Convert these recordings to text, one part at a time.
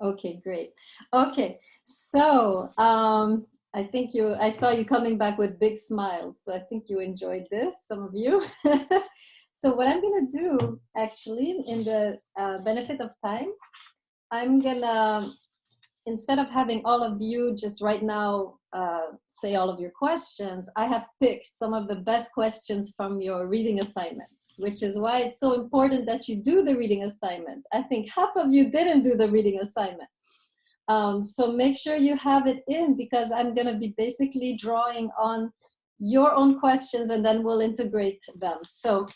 Okay, great. Okay, so I think I saw you coming back with big smiles. So I think you enjoyed this, some of you. So what I'm gonna do, actually, in the benefit of time, I'm gonna, instead of having all of you just right now say all of your questions, I have picked some of the best questions from your reading assignments, which is why it's so important that you do the reading assignment. I think half of you didn't do the reading assignment. So make sure you have it in, because I'm going to be basically drawing on your own questions and then we'll integrate them. So,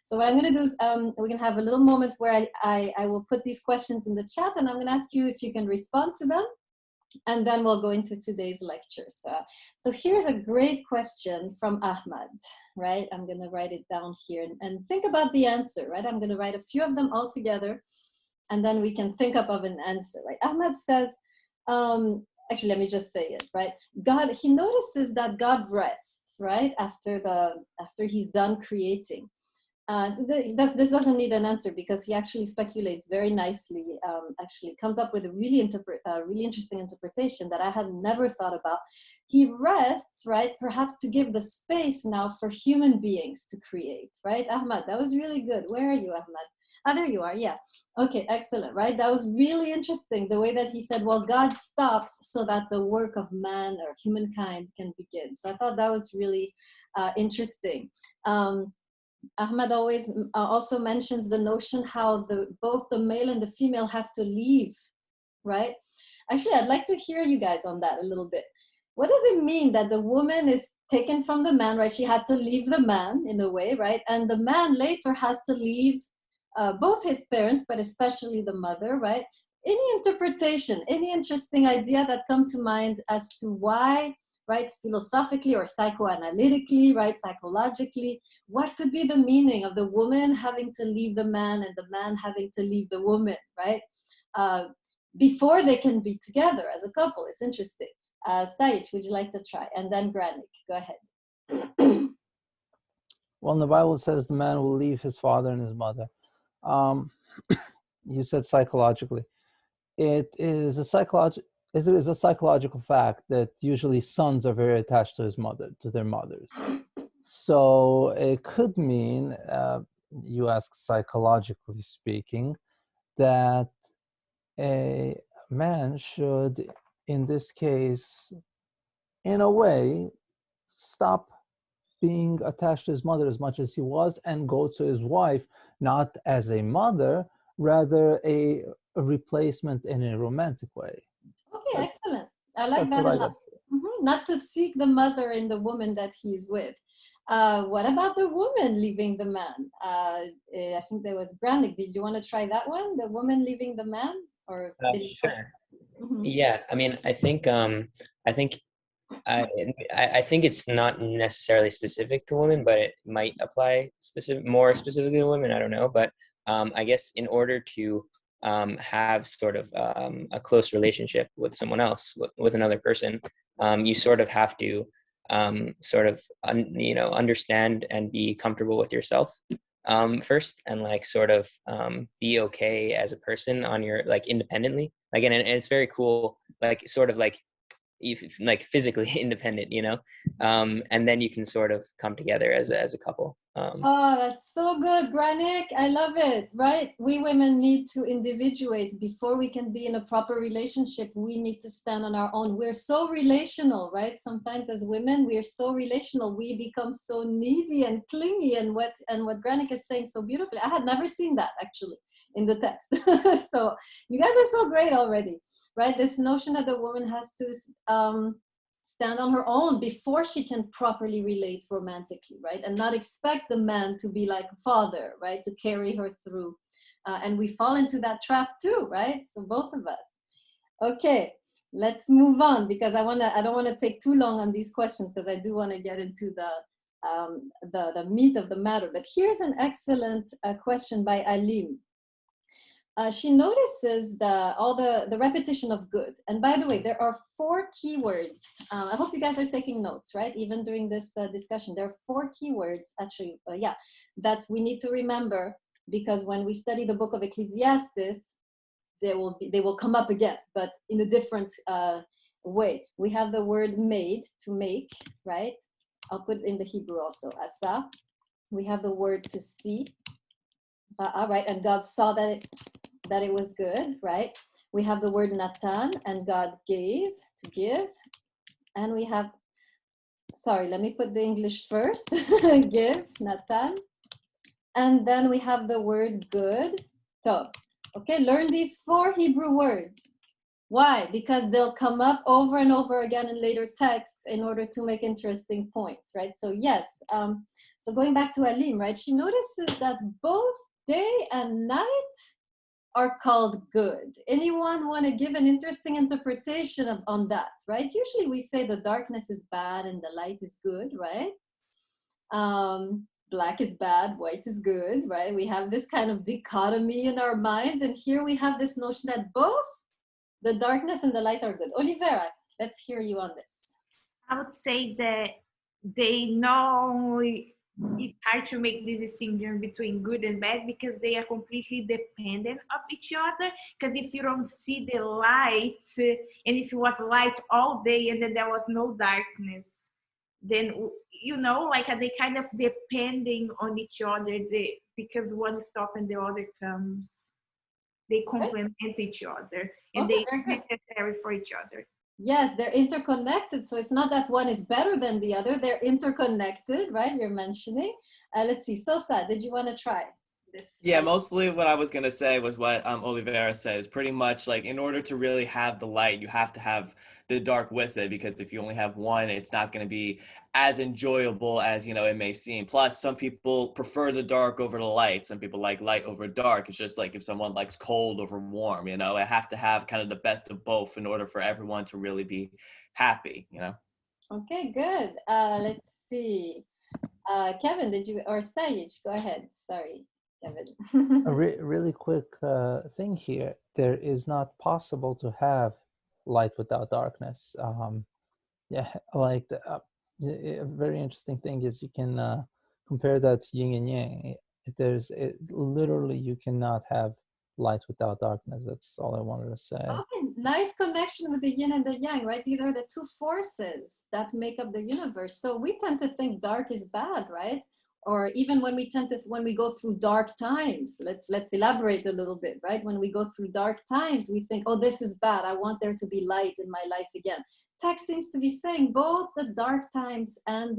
so what I'm going to do is we're going to have a little moment where I will put these questions in the chat, and I'm going to ask you if you can respond to them, and then we'll go into today's lecture. So here's a great question from Ahmad, right? I'm going to write it down here and think about the answer, right? I'm going to write a few of them all together, and then we can think up of an answer, right? Ahmad says, actually, let me just say it, right? God, he notices that God rests, right? After he's done creating. So this doesn't need an answer, because he actually speculates very nicely, actually comes up with a really interesting interpretation that I had never thought about. He rests, right? Perhaps to give the space now for human beings to create, right? Ahmad, that was really good. Where are you, Ahmad? Ah, there you are, yeah. Okay, excellent, right? That was really interesting, the way that he said, well, God stops so that the work of man or humankind can begin. So I thought that was really interesting. Ahmad always also mentions the notion how both the male and the female have to leave, right? Actually, I'd like to hear you guys on that a little bit. What does it mean that the woman is taken from the man, right? She has to leave the man in a way, right? And the man later has to leave both his parents, but especially the mother, right? Any interpretation, any interesting idea that come to mind as to why, right, philosophically or psychoanalytically, right, psychologically, what could be the meaning of the woman having to leave the man and the man having to leave the woman, right? Before they can be together as a couple. It's interesting. Stajich, would you like to try? And then Granik, go ahead. Well, in the Bible it says the man will leave his father and his mother. You said psychologically. It is a psychological fact that usually sons are very attached to their mothers. So it could mean, you ask psychologically speaking, that a man should, in this case, in a way, stop being attached to his mother as much as he was and go to his wife, not as a mother, rather a replacement in a romantic way. Okay, excellent. I like that a lot. Not to seek the mother in the woman that he's with. What about the woman leaving the man? I think there was Granik. Did you want to try that one? The woman leaving the man? Or sure. Yeah, I mean, I think it's not necessarily specific to women, but it might apply more specifically to women. I don't know, but I guess in order to have sort of a close relationship with someone else, with another person, you sort of have to understand and be comfortable with yourself first, and like sort of be okay as a person on your, like, independently, like, and it's very cool, like sort of like physically independent, and then you can sort of come together as a couple. Oh, that's so good, Granik. I love it, right? We women need to individuate before we can be in a proper relationship. We need to stand on our own. We're so relational, right? Sometimes as women, we're so relational. We become so needy and clingy, and what Granik is saying so beautifully. I had never seen that actually in the text. So you guys are so great already, right? This notion that the woman has to stand on her own before she can properly relate romantically, right? And not expect the man to be like a father, right? To carry her through. And we fall into that trap too, right? So both of us. Okay, let's move on, because I don't want to take too long on these questions, because I do want to get into the meat of the matter. But here's an excellent question by Alim. She notices the repetition of good. And by the way, there are 4 keywords. I hope you guys are taking notes, right? Even during this discussion, there are 4 keywords, actually, that we need to remember, because when we study the book of Ecclesiastes, they will come up again, but in a different way. We have the word made, to make, right? I'll put it in the Hebrew also, asa. We have the word to see, right? And God saw that it was good, right? We have the word natan, and God gave, to give. And we have, sorry, let me put the English first. Give, natan. And then we have the word good, tov. Okay, learn these 4 Hebrew words. Why? Because they'll come up over and over again in later texts in order to make interesting points, right? So yes, so going back to Alim, right? She notices that both day and night are called good. Anyone want to give an interesting interpretation on that, right? Usually we say the darkness is bad and the light is good, right? Black is bad, white is good, right? We have this kind of dichotomy in our minds, and here we have this notion that both the darkness and the light are good. Olivera, let's hear you on this. I would say that they know it's hard to make this distinction between good and bad because they are completely dependent of each other. Because if you don't see the light, and if it was light all day and then there was no darkness, then, you know, like, are they kind of depending on each other because one stops and the other comes. They complement each other, and they are necessary for each other. Yes, they're interconnected. So it's not that one is better than the other. They're interconnected, right? You're mentioning. Let's see. Sosa, did you want to try this? Yeah, mostly what I was going to say was what Olivera says. Pretty much, like, in order to really have the light, you have to have the dark with it, because if you only have one, it's not going to be as enjoyable as, you know, it may seem. Plus, some people prefer the dark over the light. Some people like light over dark. It's just like if someone likes cold over warm, you know, I have to have kind of the best of both in order for everyone to really be happy, you know? Okay, good. Let's see. Kevin, did you, or Stage, go ahead. Sorry, Kevin. A really quick thing here. There is not possible to have light without darkness. Yeah, like a very interesting thing is you can compare that to yin and yang. Literally you cannot have light without darkness. That's all I wanted to say. Okay, nice connection with the yin and the yang, right? These are the 2 forces that make up the universe. So we tend to think dark is bad, right? Or even when we go through dark times, let's elaborate a little bit, right? When we go through dark times, we think, oh, this is bad. I want there to be light in my life again. Text seems to be saying both the dark times and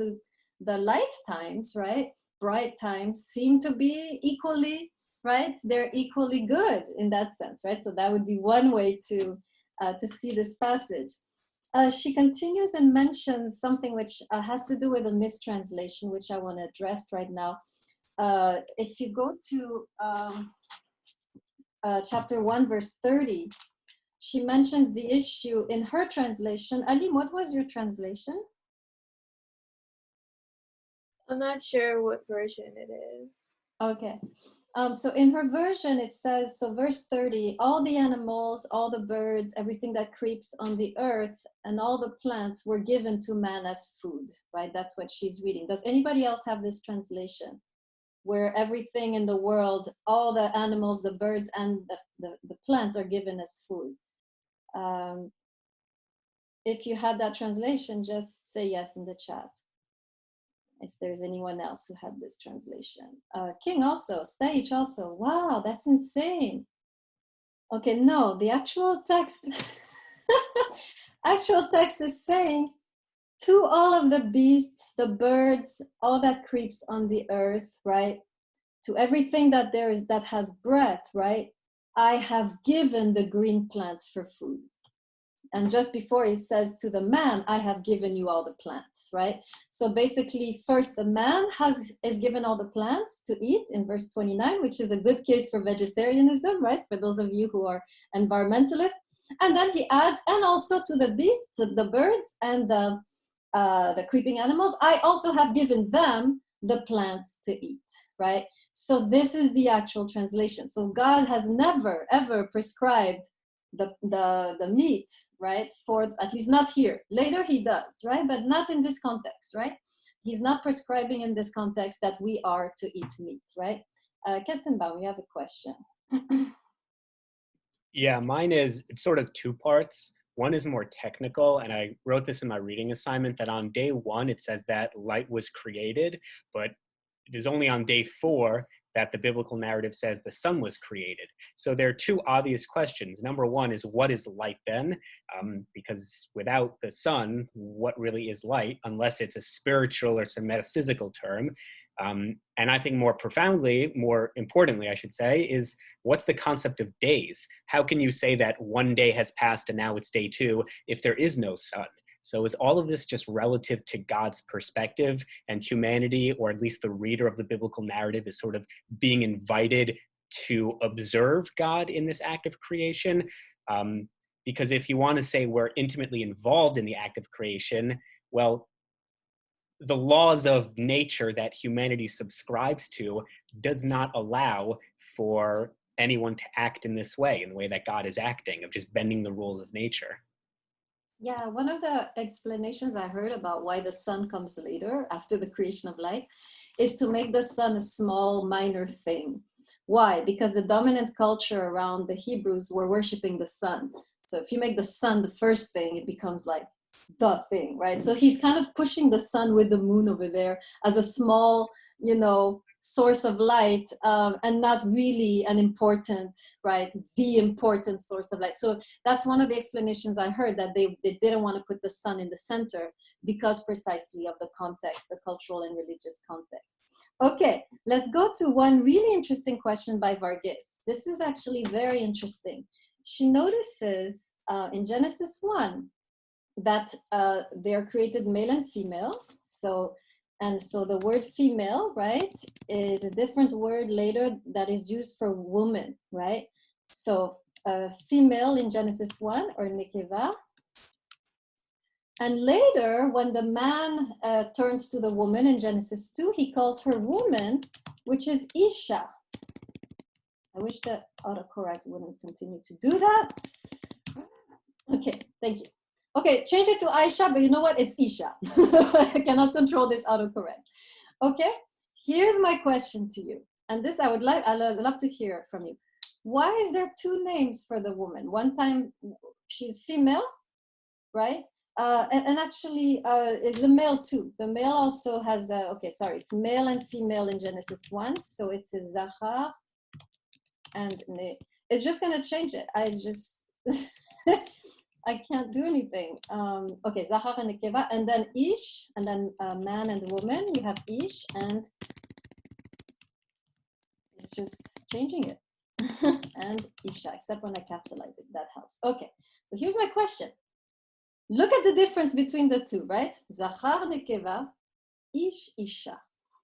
the light times, right? Bright times seem to be equally, right? They're equally good in that sense, right? So that would be one way to see this passage. She continues and mentions something which has to do with a mistranslation, which I want to address right now. If you go to chapter 1, verse 30, she mentions the issue in her translation. Alim, what was your translation? I'm not sure what version it is. Okay. So in her version, it says, so verse 30, all the animals, all the birds, everything that creeps on the earth, and all the plants were given to man as food, right? That's what she's reading. Does anybody else have this translation? Where everything in the world, all the animals, the birds, and the plants are given as food. If you had that translation, just say yes in the chat. If there's anyone else who had this translation. King also, Stage also. Wow, that's insane. Okay, no, the actual text, actual text is saying, to all of the beasts, the birds, all that creeps on the earth, right? To everything that there is that has breath, right? I have given the green plants for food. And just before he says to the man, I have given you all the plants, right? So basically, first the man is given all the plants to eat in verse 29, which is a good case for vegetarianism, right? For those of you who are environmentalists. And then he adds, and also to the beasts, the birds, and the creeping animals, I also have given them the plants to eat, right? So this is the actual translation. So God has never, ever prescribed the meat, right? For, at least not here. Later he does, right? But not in this context, right? He's not prescribing in this context that we are to eat meat, right? Kestenbaum, you have a question. Yeah, mine is, it's sort of two parts. One is more technical, and I wrote this in my reading assignment, that on day 1, it says that light was created, but it is only on day 4 that the biblical narrative says the sun was created. So there are two obvious questions. Number one is, what is light then? Because without the sun, what really is light, unless it's a spiritual or it's a metaphysical term? And I think more profoundly, more importantly, I should say, is what's the concept of days? How can you say that one day has passed and now it's day 2 if there is no sun? So is all of this just relative to God's perspective, and humanity, or at least the reader of the biblical narrative, is sort of being invited to observe God in this act of creation? Because if you want to say we're intimately involved in the act of creation, well, the laws of nature that humanity subscribes to does not allow for anyone to act in this way, in the way that God is acting, of just bending the rules of nature. Yeah, one of the explanations I heard about why the sun comes later after the creation of light is to make the sun a small, minor thing. Why? Because the dominant culture around the Hebrews were worshiping the sun. So if you make the sun the first thing, it becomes like the thing, right? So he's kind of pushing the sun with the moon over there as a small, source of light, and not really an important, right, the important source of light. So that's one of the explanations I heard, that they didn't want to put the sun in the center because precisely of the context, the cultural and religious context. Okay, let's go to one really interesting question by Varghese. This is actually very interesting. She notices in Genesis 1 that they are created male and female. So the word female, right, is a different word later that is used for woman, right? So female in Genesis 1, or nekeva. And later, when the man turns to the woman in Genesis 2, he calls her woman, which is Isha. I wish the autocorrect wouldn't continue to do that. Okay, thank you. Okay, change it to Aisha, but you know what? It's Isha. I cannot control this autocorrect. Okay, here's my question to you. And this I'd love to hear from you. Why is there 2 names for the woman? One time she's female, right? And actually, it's the male too. The male also has, it's male and female in Genesis 1. So it's a Zachar and it's just gonna change it. I can't do anything. Okay, Zachar and Nekeva, and then Ish, and then man and woman. You have Ish, and it's just changing it. And Isha, except when I capitalize it, that house. Okay, so here's my question. Look at the difference between the two, right? Zachar, Nekeva, Ish, Isha,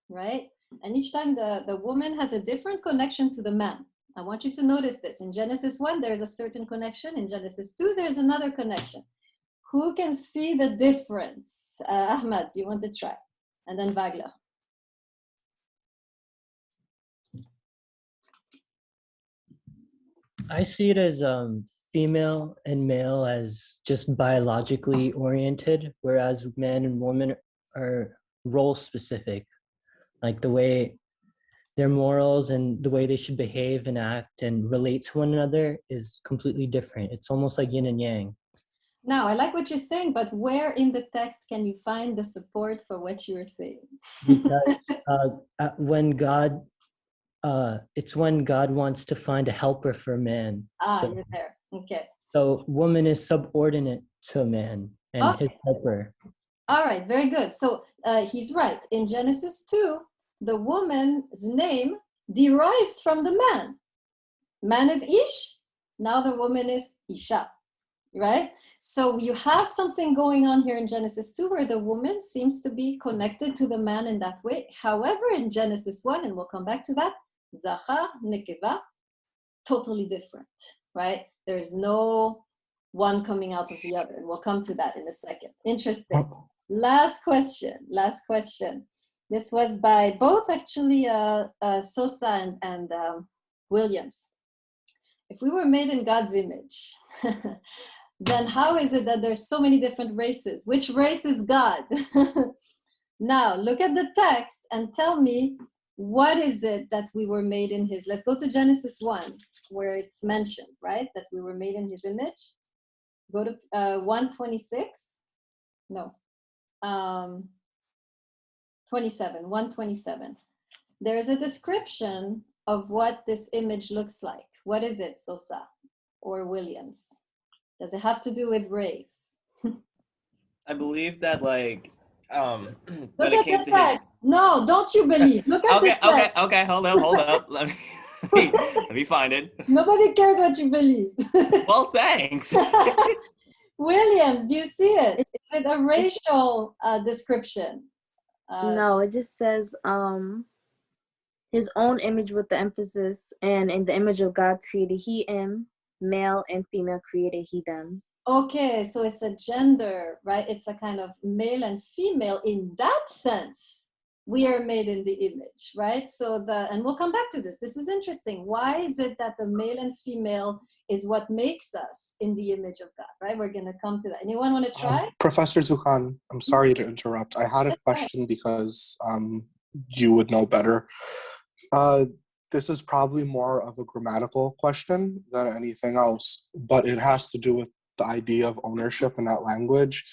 right? And each time the woman has a different connection to the man. I want you to notice this. In Genesis 1, there's a certain connection. In Genesis 2, there's another connection. Who can see the difference? Ahmad, do you want to try? And then Vagler. I see it as female and male as just biologically oriented, whereas man and woman are role specific, like the way their morals and the way they should behave and act and relate to one another is completely different. It's almost like yin and yang. Now, I like what you're saying, but where in the text can you find the support for what you're saying? Because when God, it's when God wants to find a helper for man. So, you're there. Okay. So woman is subordinate to man and his helper. All right, very good. So he's right. In Genesis 2, the woman's name derives from the man. Man is Ish. Now the woman is Isha, right? So you have something going on here in Genesis 2 where the woman seems to be connected to the man in that way. However, in Genesis 1, and we'll come back to that, Zachar, Nekeva, totally different, right? There's no one coming out of the other. And we'll come to that in a second. Interesting. Last question. This was by both actually Sosa and Williams. If we were made in God's image, then how is it that there's so many different races? Which race is God? Now, look at the text and tell me what is it that we were made in his? Let's go to Genesis 1, where it's mentioned, right? That we were made in his image. Go to 126. No. 27, 127. There is a description of what this image looks like. What is it, Sosa or Williams? Does it have to do with race? I believe that like when Look it at came the to text. No, don't you believe? Look at the text. Okay, hold up. Let me find it. Nobody cares what you believe. Well, thanks. Williams, do you see it? Is it a racial description? No, it just says his own image with the emphasis, and in the image of God created he him, male and female created he them. Okay, so it's a gender, right? It's a kind of male and female in that sense. We are made in the image, right? So and we'll come back to this. This is interesting. Why is it that the male and female is what makes us in the image of God, right? We're going to come to that. Anyone want to try? Professor Zuhan, I'm sorry to interrupt. I had a question because you would know better. This is probably more of a grammatical question than anything else, but it has to do with the idea of ownership in that language.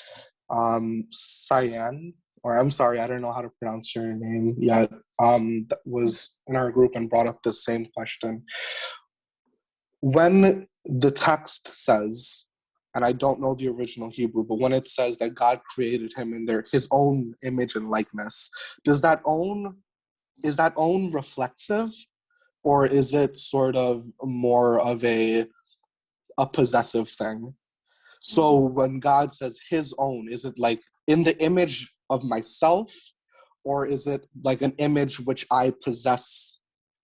Cyan, or I'm sorry, I don't know how to pronounce your name yet, that was in our group and brought up the same question. When the text says, and I don't know the original Hebrew, but when it says that God created him in his own image and likeness, is that own reflexive, or is it sort of more of a possessive thing? So when God says his own, is it like in the image of myself, or is it like an image which I possess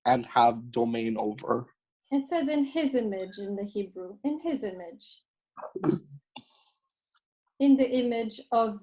and have domain over? It says in his image in the Hebrew, in his image. In the image of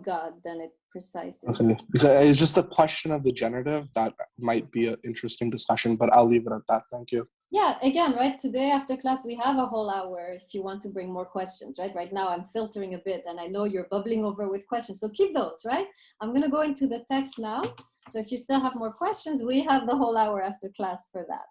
God, then it precisely. Okay, because it's just a question of the genitive that might be an interesting discussion, but I'll leave it at that. Thank you. Yeah, again, right, today after class, we have a whole hour if you want to bring more questions, right? Right now, I'm filtering a bit, and I know you're bubbling over with questions, so keep those, right? I'm going to go into the text now. So if you still have more questions, we have the whole hour after class for that.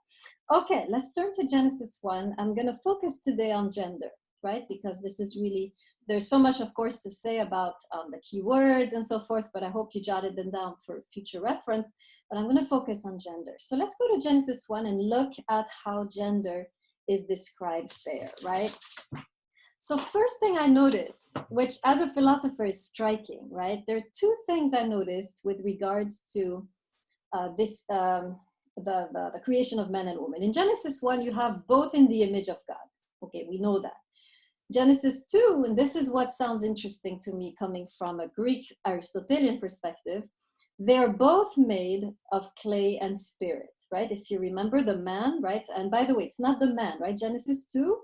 Okay, let's turn to Genesis 1. I'm going to focus today on gender, right? Because this is really, there's so much, of course, to say about the key words and so forth, but I hope you jotted them down for future reference. But I'm going to focus on gender. So let's go to Genesis 1 and look at how gender is described there, right? So first thing I noticed, which as a philosopher is striking, right? There are two things I noticed with regards to the creation of man and woman. In Genesis 1, you have both in the image of God. Okay, we know that. Genesis 2, and this is what sounds interesting to me coming from a Greek Aristotelian perspective, they're both made of clay and spirit, right? If you remember the man, right? And by the way, it's not the man, right? Genesis 2,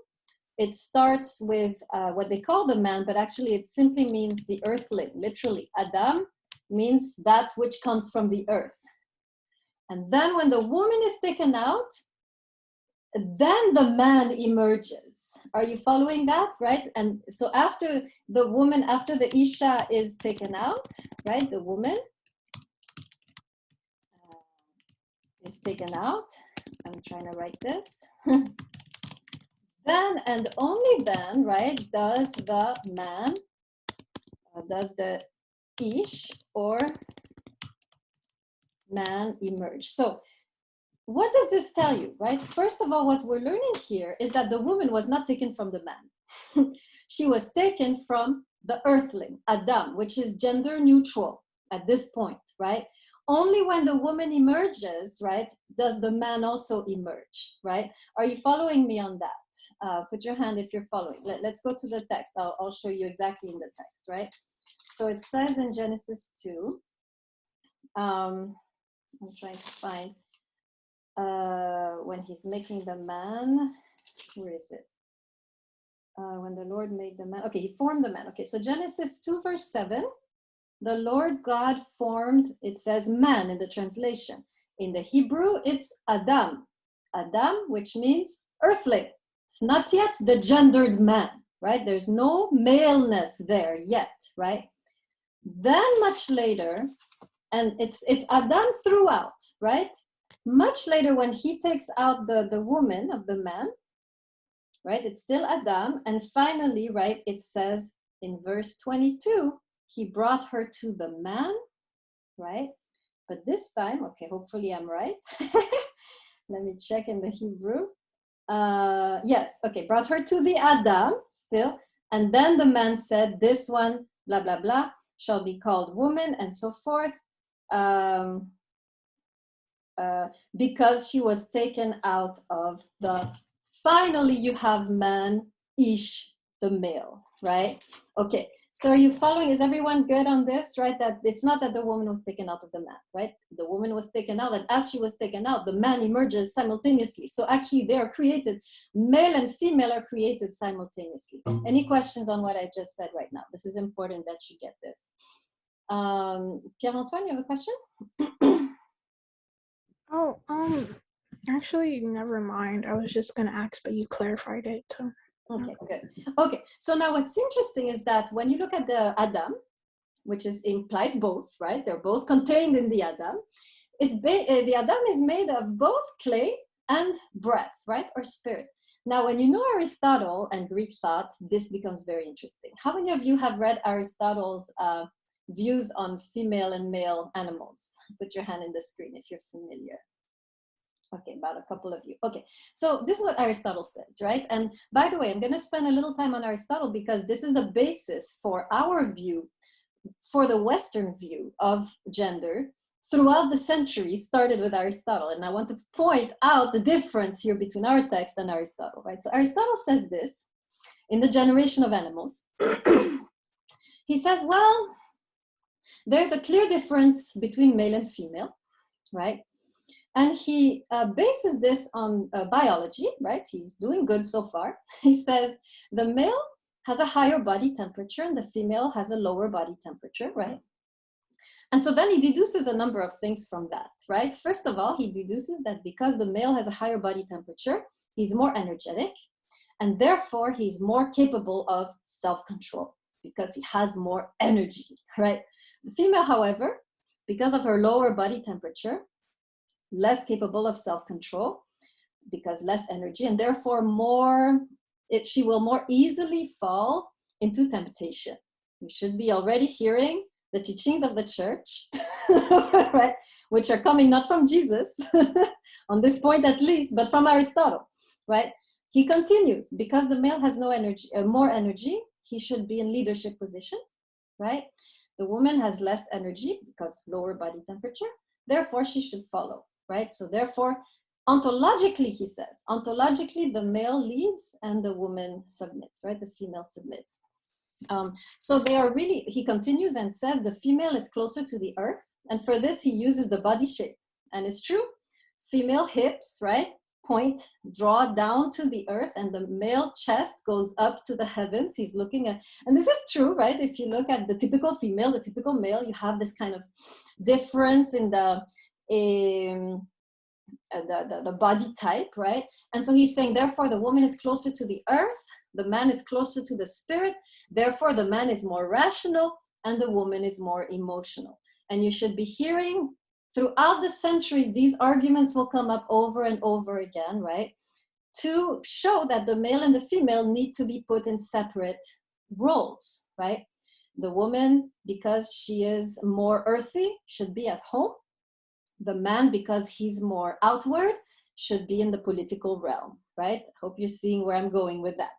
it starts with what they call the man, but actually it simply means the earthling, literally. Adam means that which comes from the earth. And then when the woman is taken out, then the man emerges. Are you following that, right? And so after the woman, after the Isha is taken out, right, the woman is taken out. I'm trying to write this. Then and only then, right, does the man, does the Ish or man emerge. So what does this tell you, right? First of all, what we're learning here is that the woman was not taken from the man. She was taken from the earthling, Adam, which is gender neutral at this point, right? Only when the woman emerges, right, does the man also emerge, right? Are you following me on that? Put your hand if you're following. Let's go to the text. I'll show you exactly in the text, right? So it says in Genesis 2, I'm trying to find, when he's making the man, where is it? When the Lord made the man, okay, he formed the man. Okay, so Genesis 2 verse 7, the Lord God formed, it says man in the translation. In the Hebrew, it's Adam. Adam, which means earthling. It's not yet the gendered man, right? There's no maleness there yet, right? Then much later, And it's Adam throughout, right? Much later, when he takes out the woman of the man, right? It's still Adam. And finally, right, it says in verse 22, he brought her to the man, right? But this time, okay, hopefully I'm right. Let me check in the Hebrew. Yes, okay, brought her to the Adam still. And then the man said, this one, blah, blah, blah, shall be called woman, and so forth. Because she was taken out of the, finally you have man, ish, the male, right? Okay, so are you following? Is everyone good on this, right? That it's not that the woman was taken out of the man, right? The woman was taken out, and as she was taken out, the man emerges simultaneously. So actually they are created, male and female are created simultaneously. Any questions on what I just said right now? This is important that you get this. Pierre-Antoine, you have a question? Oh, actually, never mind. I was just gonna ask, but you clarified it. So. Okay, good. Okay, so now what's interesting is that when you look at the Adam, which implies both, right? They're both contained in the Adam. The Adam is made of both clay and breath, right? Or spirit. Now, when you know Aristotle and Greek thought, this becomes very interesting. How many of you have read Aristotle's views on female and male animals? Put your hand in the screen if you're familiar. Okay, about a couple of you. Okay, so this is what Aristotle says, right? And by the way, I'm going to spend a little time on Aristotle because this is the basis for our view, for the Western view of gender throughout the centuries, started with Aristotle. And I want to point out the difference here between our text and Aristotle, right? So Aristotle says this in The Generation of Animals. He says, well, there's a clear difference between male and female, right? And he bases this on biology, right? He's doing good so far. He says the male has a higher body temperature and the female has a lower body temperature, right? And so then he deduces a number of things from that, right? First of all, he deduces that because the male has a higher body temperature, he's more energetic, and therefore he's more capable of self-control because he has more energy, right? The female, however, because of her lower body temperature, less capable of self-control because less energy, and therefore she will more easily fall into temptation. You should be already hearing the teachings of the church, right? Which are coming not from Jesus, on this point at least, but from Aristotle, right? He continues, because the male has no energy, more energy, he should be in leadership position, right? The woman has less energy because lower body temperature, therefore she should follow. Right? So therefore, ontologically, he says, ontologically, the male leads and the woman submits, right? The female submits. So they are really, he continues and says the female is closer to the earth. And for this, he uses the body shape. And it's true, female hips, right? Draw down to the earth, and the male chest goes up to the heavens. He's looking at, and this is true, right? If you look at the typical female, the typical male, you have this kind of difference in the body type, right? And so he's saying, therefore, the woman is closer to the earth, the man is closer to the spirit, therefore, the man is more rational, and the woman is more emotional. And you should be hearing throughout the centuries, these arguments will come up over and over again, right? To show that the male and the female need to be put in separate roles, right? The woman, because she is more earthy, should be at home. The man, because he's more outward, should be in the political realm, right? I hope you're seeing where I'm going with that,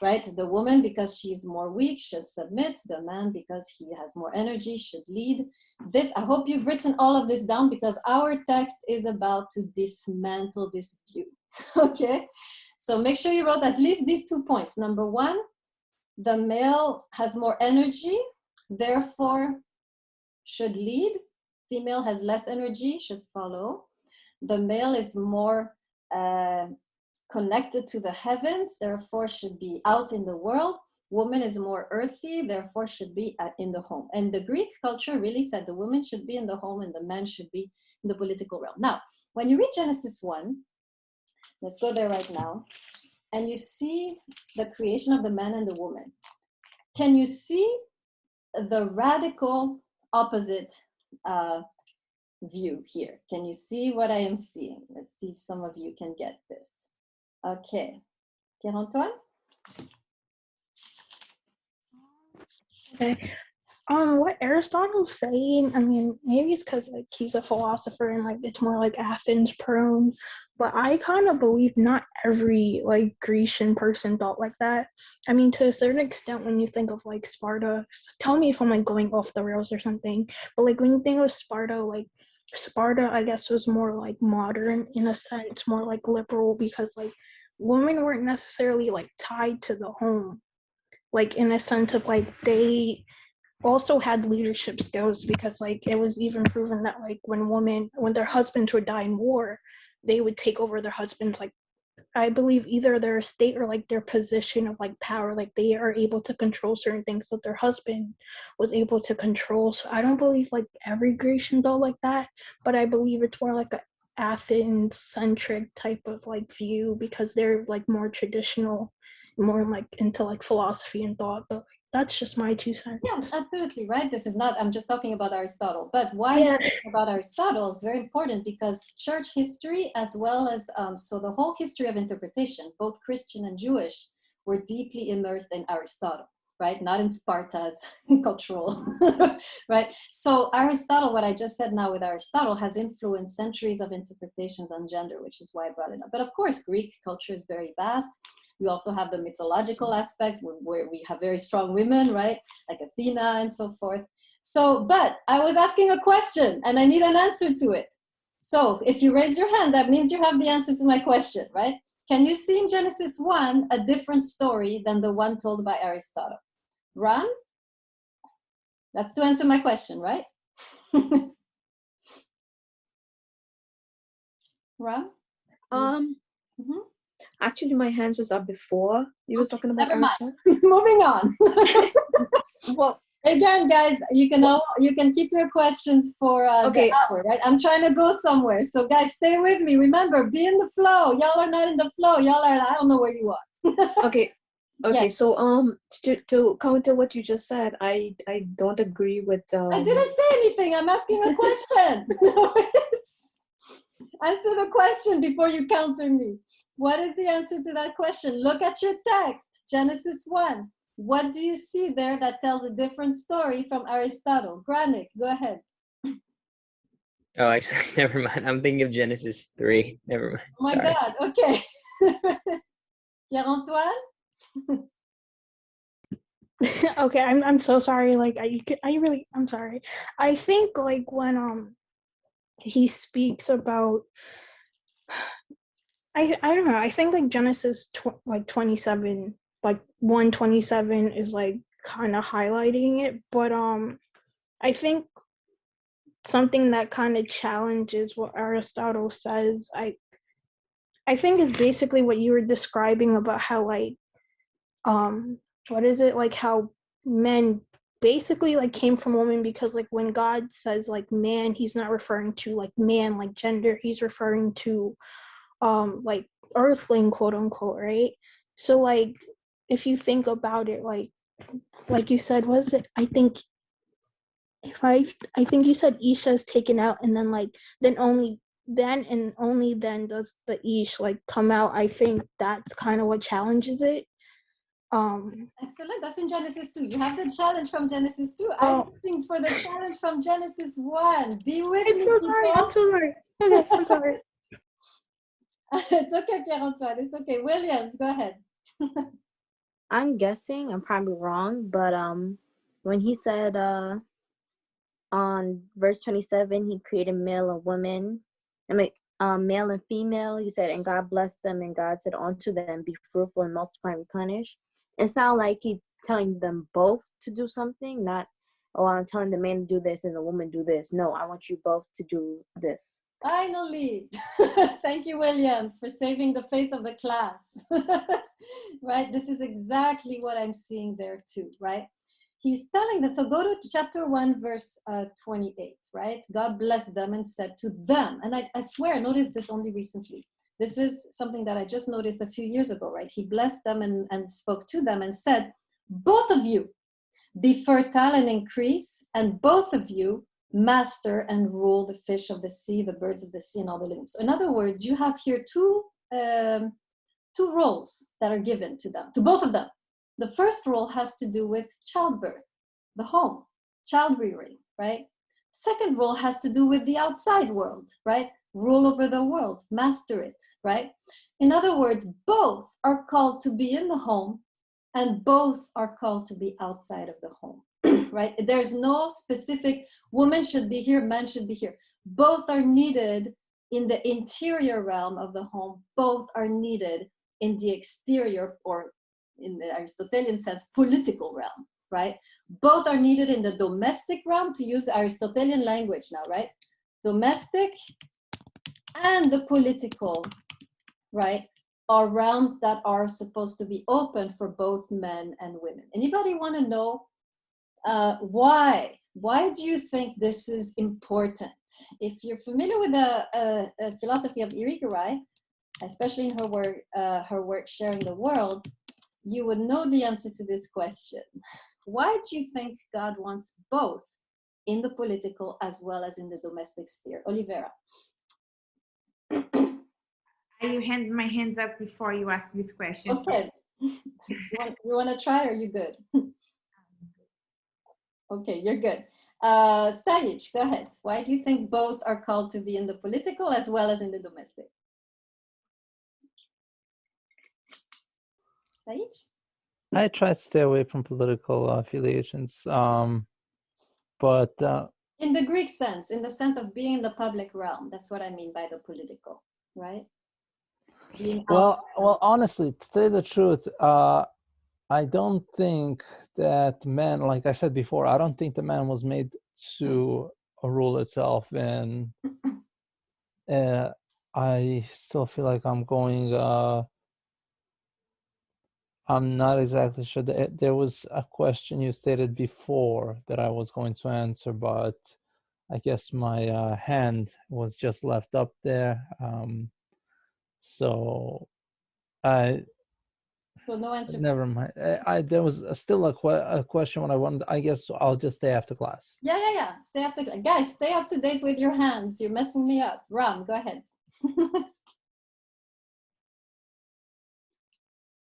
right? The woman, because she's more weak, should submit. The man, because he has more energy, should lead. This, I hope you've written all of this down because our text is about to dismantle this view, okay? So make sure you wrote at least these 2 points. Number one, the male has more energy, therefore should lead. Female has less energy, should follow. The male is more connected to the heavens, therefore should be out in the world. Woman is more earthy, therefore should be in the home. And the Greek culture really said the woman should be in the home and the man should be in the political realm. Now, when you read Genesis 1, let's go there right now, and you see the creation of the man and the woman. Can you see the radical opposite view here. Can you see what I am seeing? Let's see if some of you can get this. Okay. Pierre-Antoine? Okay. What Aristotle's saying, I mean, maybe it's because like he's a philosopher and like it's more like Athens prone, but I kind of believe not every like Grecian person thought like that. I mean, to a certain extent, when you think of like Sparta, tell me if I'm like going off the rails or something, but like when you think of Sparta, like Sparta, I guess, was more like modern in a sense, more like liberal, because like women weren't necessarily like tied to the home, like in a sense of like they also had leadership skills, because like it was even proven that like when their husbands would die in war, they would take over their husbands, like I believe either their estate or like their position of like power, like they are able to control certain things that their husband was able to control. So I don't believe like every Grecian though like that, but I believe it's more like a Athens centric type of like view, because they're like more traditional, more like into like philosophy and thought. But like, that's just my 2 cents. Yeah, absolutely, right? This is not, I'm just talking about Aristotle. But why I'm talking about Aristotle is very important, because church history, as well as, so the whole history of interpretation, both Christian and Jewish, were deeply immersed in Aristotle, right? Not in Sparta's cultural, right? So Aristotle, what I just said now with Aristotle, has influenced centuries of interpretations on gender, which is why I brought it up. But of course, Greek culture is very vast. We also have the mythological aspect where we have very strong women, right? Like Athena and so forth. So, but I was asking a question and I need an answer to it. So if you raise your hand, that means you have the answer to my question, right? Can you see in Genesis 1 a different story than the one told by Aristotle? Ron? That's to answer my question, right? Ron? Mm-hmm. Actually, my hands was up before you was talking about Aristotle. Moving on. Well, again, guys, you can keep your questions for the hour, right? I'm trying to go somewhere, so guys, stay with me. Remember, be in the flow. Y'all are not in the flow. Y'all are. I don't know where you are. Okay. Yes. So to counter what you just said, I don't agree with. I didn't say anything. I'm asking a question. Answer the question before you counter me. What is the answer to that question? Look at your text, Genesis 1. What do you see there that tells a different story from Aristotle? Granik, go ahead. Oh, actually, never mind. I'm thinking of Genesis 3. Never mind. Oh my Sorry. God, okay. Pierre-Antoine? Okay, I'm so sorry. Like I'm sorry. I think like when he speaks about, I don't know. I think like Genesis 27, like 1:27 is like kind of highlighting it, but I think something that kind of challenges what Aristotle says, I think is basically what you were describing about how like what is it, like how men basically like came from women, because like when God says like man, he's not referring to like man like gender, he's referring to like earthling, quote unquote, right? So like if you think about it, like you said, was it, I think you said Isha is taken out, and then like then only then does the Ish like come out. I think that's kind of what challenges it. Excellent. That's in Genesis 2. You have the challenge from Genesis 2. I'm looking for the challenge from Genesis 1. Be with me, people. I'm so sorry. Okay, I'm sorry. It's okay, Pierre-Antoine. It's okay. Williams, go ahead. I'm guessing, I'm probably wrong, but when he said on verse 27, he created male and women, male and female, he said, and God blessed them, and God said unto them, be fruitful and multiply and replenish. It sounds like he's telling them both to do something, not, oh, I'm telling the man to do this and the woman do this. No, I want you both to do this. Finally. Thank you, Williams, for saving the face of the class. Right? This is exactly what I'm seeing there too, right? He's telling them, so go to chapter 1, verse 28, right? God blessed them and said to them, and I swear I noticed this only recently. This is something that I just noticed a few years ago, right? He blessed them and spoke to them and said, both of you be fertile and increase, and both of you master and rule the fish of the sea, the birds of the sea, and all the living. So in other words, you have here two roles that are given to them, to both of them. The first role has to do with childbirth, the home, child rearing, right? Second role has to do with the outside world, right? Rule over the world, master it, right? In other words, both are called to be in the home and both are called to be outside of the home, right? There's no specific woman should be here, man should be here. Both are needed in the interior realm of the home. Both are needed in the exterior, or in the Aristotelian sense, political realm, right? Both are needed in the domestic realm, to use the Aristotelian language now, right? Domestic and the political, right, are realms that are supposed to be open for both men and women. Anybody want to know why? Why do you think this is important? If you're familiar with the philosophy of Irigaray, especially in her work Sharing the World, you would know the answer to this question. Why do you think God wants both in the political as well as in the domestic sphere? Olivera. I hand my hands up before you ask this question. Okay. You want to try, or you good? Okay, you're good. Stajic, go ahead. Why do you think both are called to be in the political as well as in the domestic? Stajic? I try to stay away from political affiliations, but in the Greek sense, in the sense of being in the public realm, that's what I mean by the political, right? Well, honestly, to tell you the truth, I don't think that man, like I said before, I don't think the man was made to rule itself, and I still feel like I'm going. I'm not exactly sure. There was a question you stated before that I was going to answer, but I guess my hand was just left up there. So no answer. Never mind. There was still a question when I wanted. I guess I'll just stay after class. Yeah. Stay after class. Guys, stay up to date with your hands. You're messing me up. Ram, go ahead.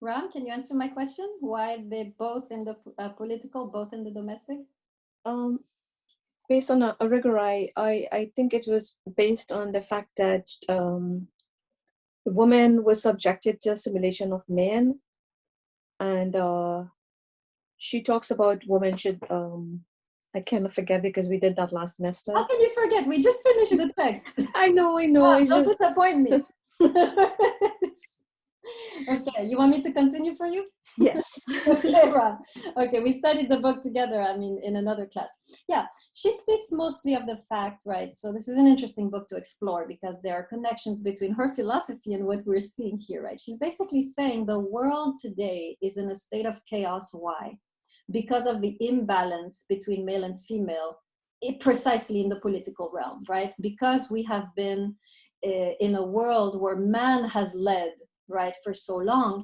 Ram, can you answer my question? Why they both in the political, both in the domestic? Based on Irigaray, I think it was based on the fact that women were subjected to assimilation of men, and she talks about women should. I cannot forget because we did that last semester. How can you forget? We just finished the text. I know. Don't disappoint me. Okay, you want me to continue for you? Yes. Okay, Ram. Okay, we studied the book together, in another class. Yeah, she speaks mostly of the fact, right? So this is an interesting book to explore because there are connections between her philosophy and what we're seeing here, right? She's basically saying the world today is in a state of chaos. Why? Because of the imbalance between male and female, precisely in the political realm, right? Because we have been in a world where man has led, right, for so long.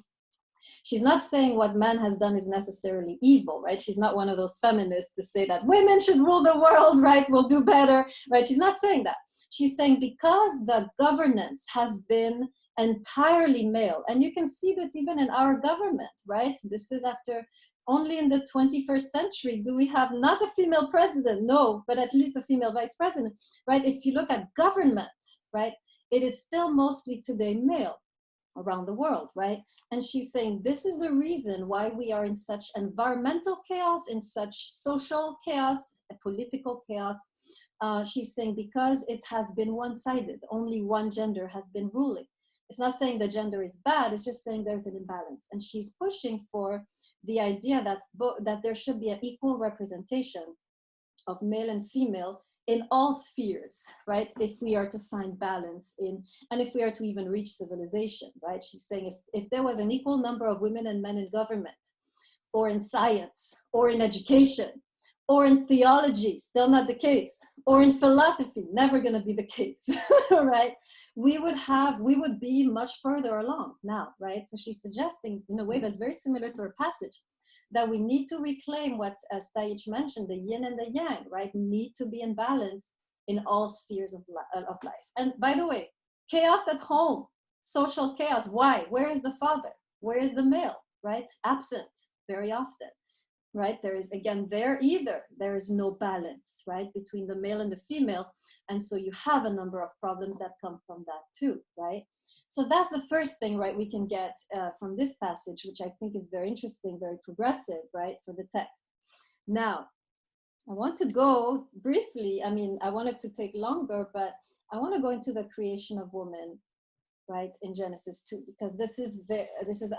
She's not saying what man has done is necessarily evil, right? She's not one of those feminists to say that women should rule the world, right? We'll do better, right? She's not saying that. She's saying because the governance has been entirely male, and you can see this even in our government, right? This is after only in the 21st century do we have not a female president, no, but at least a female vice president, right? If you look at government, right, it is still mostly today male around the world, right? And she's saying this is the reason why we are in such environmental chaos, in such social chaos, political chaos. She's saying because it has been one-sided, only one gender has been ruling. It's not saying the gender is bad, it's just saying there's an imbalance. And she's pushing for the idea that there should be an equal representation of male and female in all spheres, right? If we are to find balance and if we are to even reach civilization, right? She's saying if there was an equal number of women and men in government, or in science, or in education, or in theology, still not the case, or in philosophy, never gonna be the case, right? We would be much further along now, right? So she's suggesting in a way that's very similar to her passage, that we need to reclaim what, as Taich mentioned, the yin and the yang, right? Need to be in balance in all spheres of life. And by the way, chaos at home, social chaos. Why? Where is the father? Where is the male, right? Absent very often, right? There is, again, there is no balance, right? Between the male and the female. And so you have a number of problems that come from that too, right? So that's the first thing, right, we can get from this passage, which I think is very interesting, very progressive, right, for the text. Now, I want to go briefly, I mean, I wanted to take longer, but I want to go into the creation of woman, right, in Genesis 2, because this is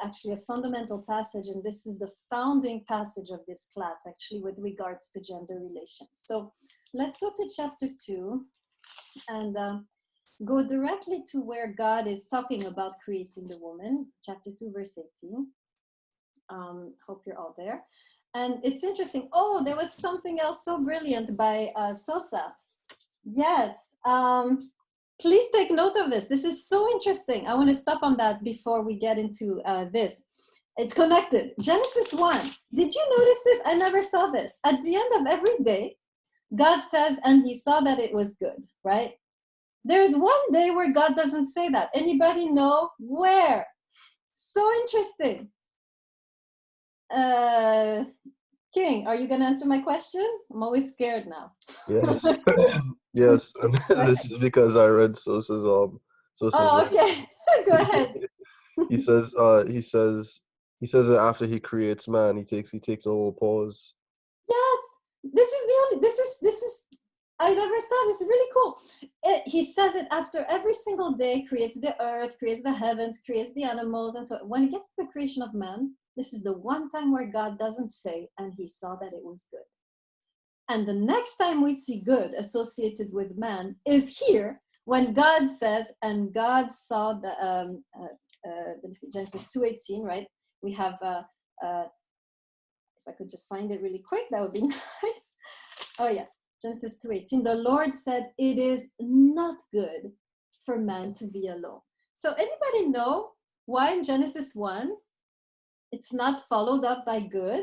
actually a fundamental passage, and this is the founding passage of this class, actually, with regards to gender relations. So let's go to chapter 2 and go directly to where God is talking about creating the woman, chapter 2, verse 18. Hope you're all there. And it's interesting. Oh, there was something else so brilliant by Sosa. Yes. Please take note of this. This is so interesting. I want to stop on that before we get into this. It's connected. Genesis 1. Did you notice this? I never saw this. At the end of every day, God says, and he saw that it was good, right? There's one day where God doesn't say that. Anybody know where? So interesting. King, are you going to answer my question? I'm always scared now. Yes. Yes. And this is because I read Sosa's Oh, okay. Go ahead. he says that after he creates man, he takes a little pause. Yes. This is I never saw this. Is really cool. He says it after every single day, creates the earth, creates the heavens, creates the animals. And so when it gets to the creation of man, this is the one time where God doesn't say, and he saw that it was good. And the next time we see good associated with man is here, when God says, and God saw the, let me see, Genesis 2:18, right? We have, if I could just find it really quick, that would be nice. Oh yeah. Genesis 2:18, the Lord said, it is not good for man to be alone. So anybody know why in Genesis 1, it's not followed up by good?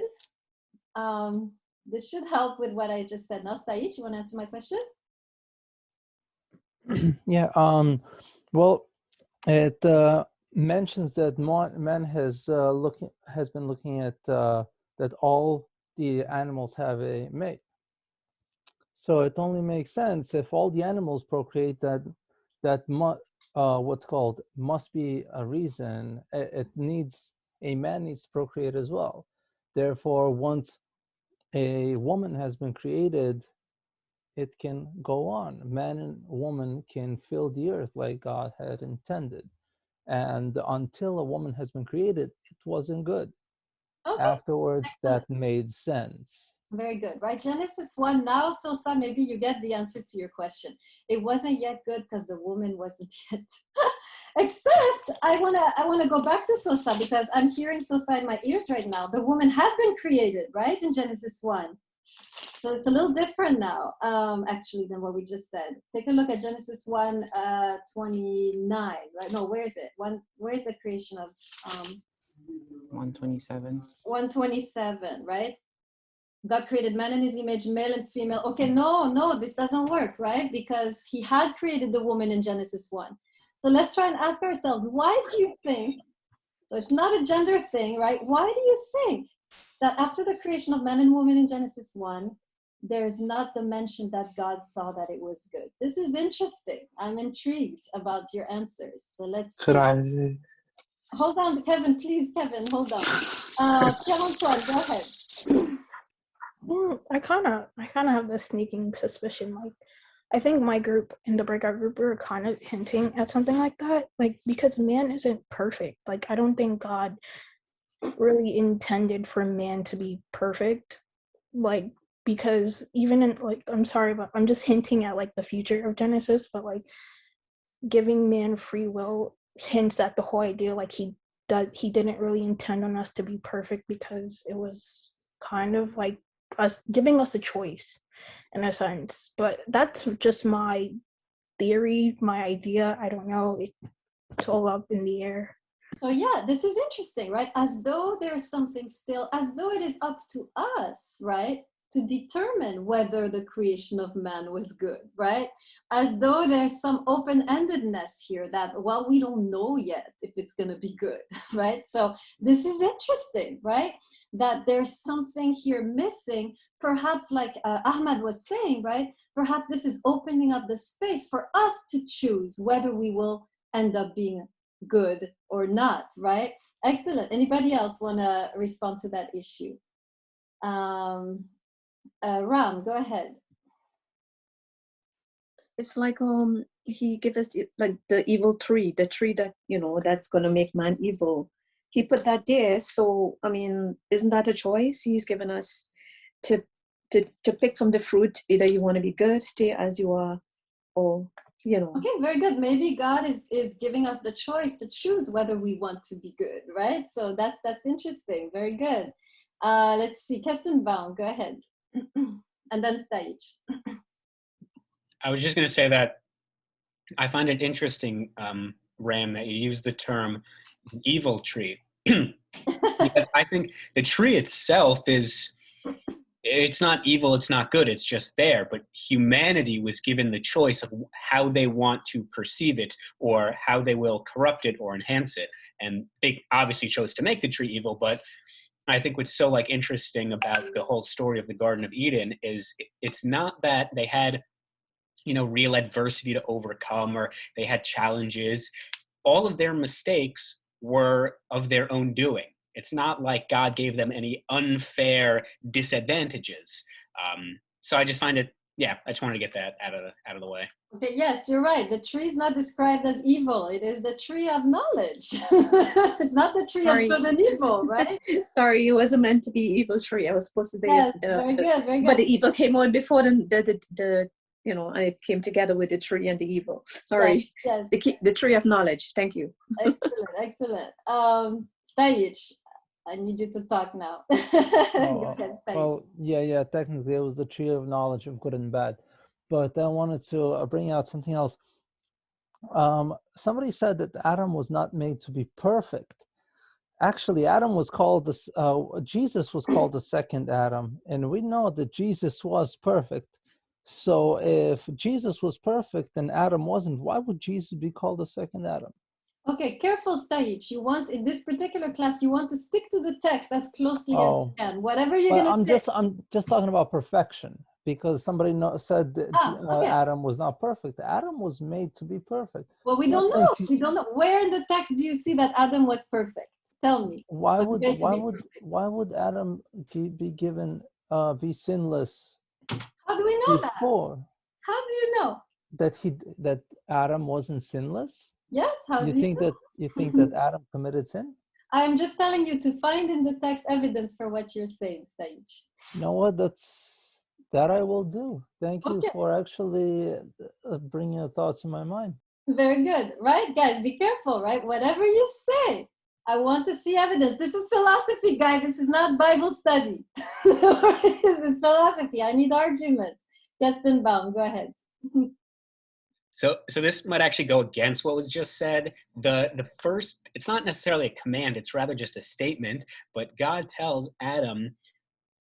This should help with what I just said. Now, Taich, you want to answer my question? Yeah, well, it mentions that man has been looking at that all the animals have a mate. So it only makes sense if all the animals procreate that what's called must be a reason. A man needs to procreate as well. Therefore, once a woman has been created, it can go on. Man and woman can fill the earth like God had intended. And until a woman has been created, it wasn't good. Okay. Afterwards, that made sense. Very good, right? Genesis 1 now, Sosa, maybe you get the answer to your question. It wasn't yet good because the woman wasn't yet. Except I wanna go back to Sosa, because I'm hearing Sosa in my ears right now. The woman had been created, right, in Genesis 1. So it's a little different now, actually, than what we just said. Take a look at Genesis 1, 29, right? No, where is it? Where is the creation of 127. 127, right? God created man in his image, male and female. Okay, no, this doesn't work, right? Because he had created the woman in Genesis 1. So let's try and ask ourselves, why do you think, so it's not a gender thing, right? Why do you think that after the creation of man and woman in Genesis 1, there's not the mention that God saw that it was good? This is interesting. I'm intrigued about your answers. So let's see. Could I? Hold on, Kevin, please, Kevin, hold on. Pierre-Antoine, go ahead. I kind of have this sneaking suspicion. Like, I think my group in the breakout group, we were kind of hinting at something like that. Like, because man isn't perfect. Like, I don't think God really intended for man to be perfect. Like, because even in, like, I'm sorry, but I'm just hinting at like the future of Genesis, but like giving man free will hints at the whole idea like he didn't really intend on us to be perfect, because it was kind of like us giving us a choice in a sense. But that's just my theory, my idea. I don't know, it's all up in the air. So yeah, this is interesting, right? As though there's something still, as though it is up to us, right, to determine whether the creation of man was good, right? As though there's some open-endedness here that, well, we don't know yet if it's going to be good, right? So this is interesting, right? That there's something here missing, perhaps like Ahmad was saying, right? Perhaps this is opening up the space for us to choose whether we will end up being good or not, right? Excellent. Anybody else want to respond to that issue? Ram, go ahead. It's like he gave us like the evil tree, the tree that, you know, that's gonna make man evil. He put that there. So I mean, isn't that a choice he's given us to pick from the fruit? Either you want to be good, stay as you are, or you know. Okay, very good. Maybe God is giving us the choice to choose whether we want to be good, right? So that's interesting. Very good. Let's see, Kestenbaum, go ahead. And then Stage. I was just going to say that I find it interesting, Ram, that you use the term evil tree. Because I think the tree itself it's not evil, it's not good, it's just there. But humanity was given the choice of how they want to perceive it or how they will corrupt it or enhance it. And they obviously chose to make the tree evil, but I think what's so like interesting about the whole story of the Garden of Eden is it's not that they had, you know, real adversity to overcome or they had challenges. All of their mistakes were of their own doing. It's not like God gave them any unfair disadvantages. So I just find it, yeah, I just wanted to get that out of the way. Okay, yes, you're right. The tree is not described as evil. It is the tree of knowledge. It's not the tree of good and evil, right? Sorry, it wasn't meant to be evil tree. I was supposed to be very good, very good. But the evil came on before the you know, I came together with the tree and the evil. Sorry. Yes. The tree of knowledge. Thank you. Excellent. Stajic, I need you to talk now. Go ahead, Stajic. Well, yeah, technically it was the tree of knowledge of good and bad. But I wanted to bring out something else. Somebody said that Adam was not made to be perfect. Actually, Adam was called Jesus was called the second Adam, and we know that Jesus was perfect. So if Jesus was perfect and Adam wasn't, why would Jesus be called the second Adam? Okay, careful, Stajic. You want, in this particular class, you want to stick to the text as closely as you can. Whatever you're going to say. I'm just talking about perfection, because somebody said that Adam was not perfect. Adam was made to be perfect. Well, we don't know. We don't know. Where in the text do you see that Adam was perfect? Tell me. Why would Adam be given be sinless? How do we know before? That? How do you know that Adam wasn't sinless? Yes. How do you think know? that you think that Adam committed sin? I'm just telling you to find in the text evidence for what you're saying, Stajic. You know what? That I will do. Thank you for actually bringing your thoughts in my mind. Very good. Right, guys? Be careful, right? Whatever you say, I want to see evidence. This is philosophy, guys. This is not Bible study. This is philosophy. I need arguments. Kestenbaum, go ahead. So this might actually go against what was just said. The first, it's not necessarily a command, it's rather just a statement, but God tells Adam,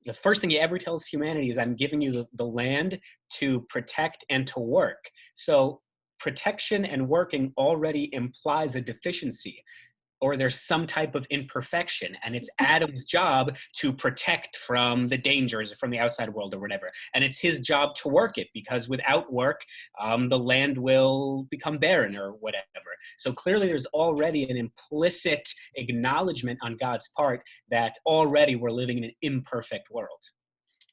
the first thing he ever tells humanity is, I'm giving you the land to protect and to work. So protection and working already implies a deficiency, or there's some type of imperfection, and it's Adam's job to protect from the dangers from the outside world or whatever. And it's his job to work it, because without work, the land will become barren or whatever. So clearly there's already an implicit acknowledgement on God's part that already we're living in an imperfect world.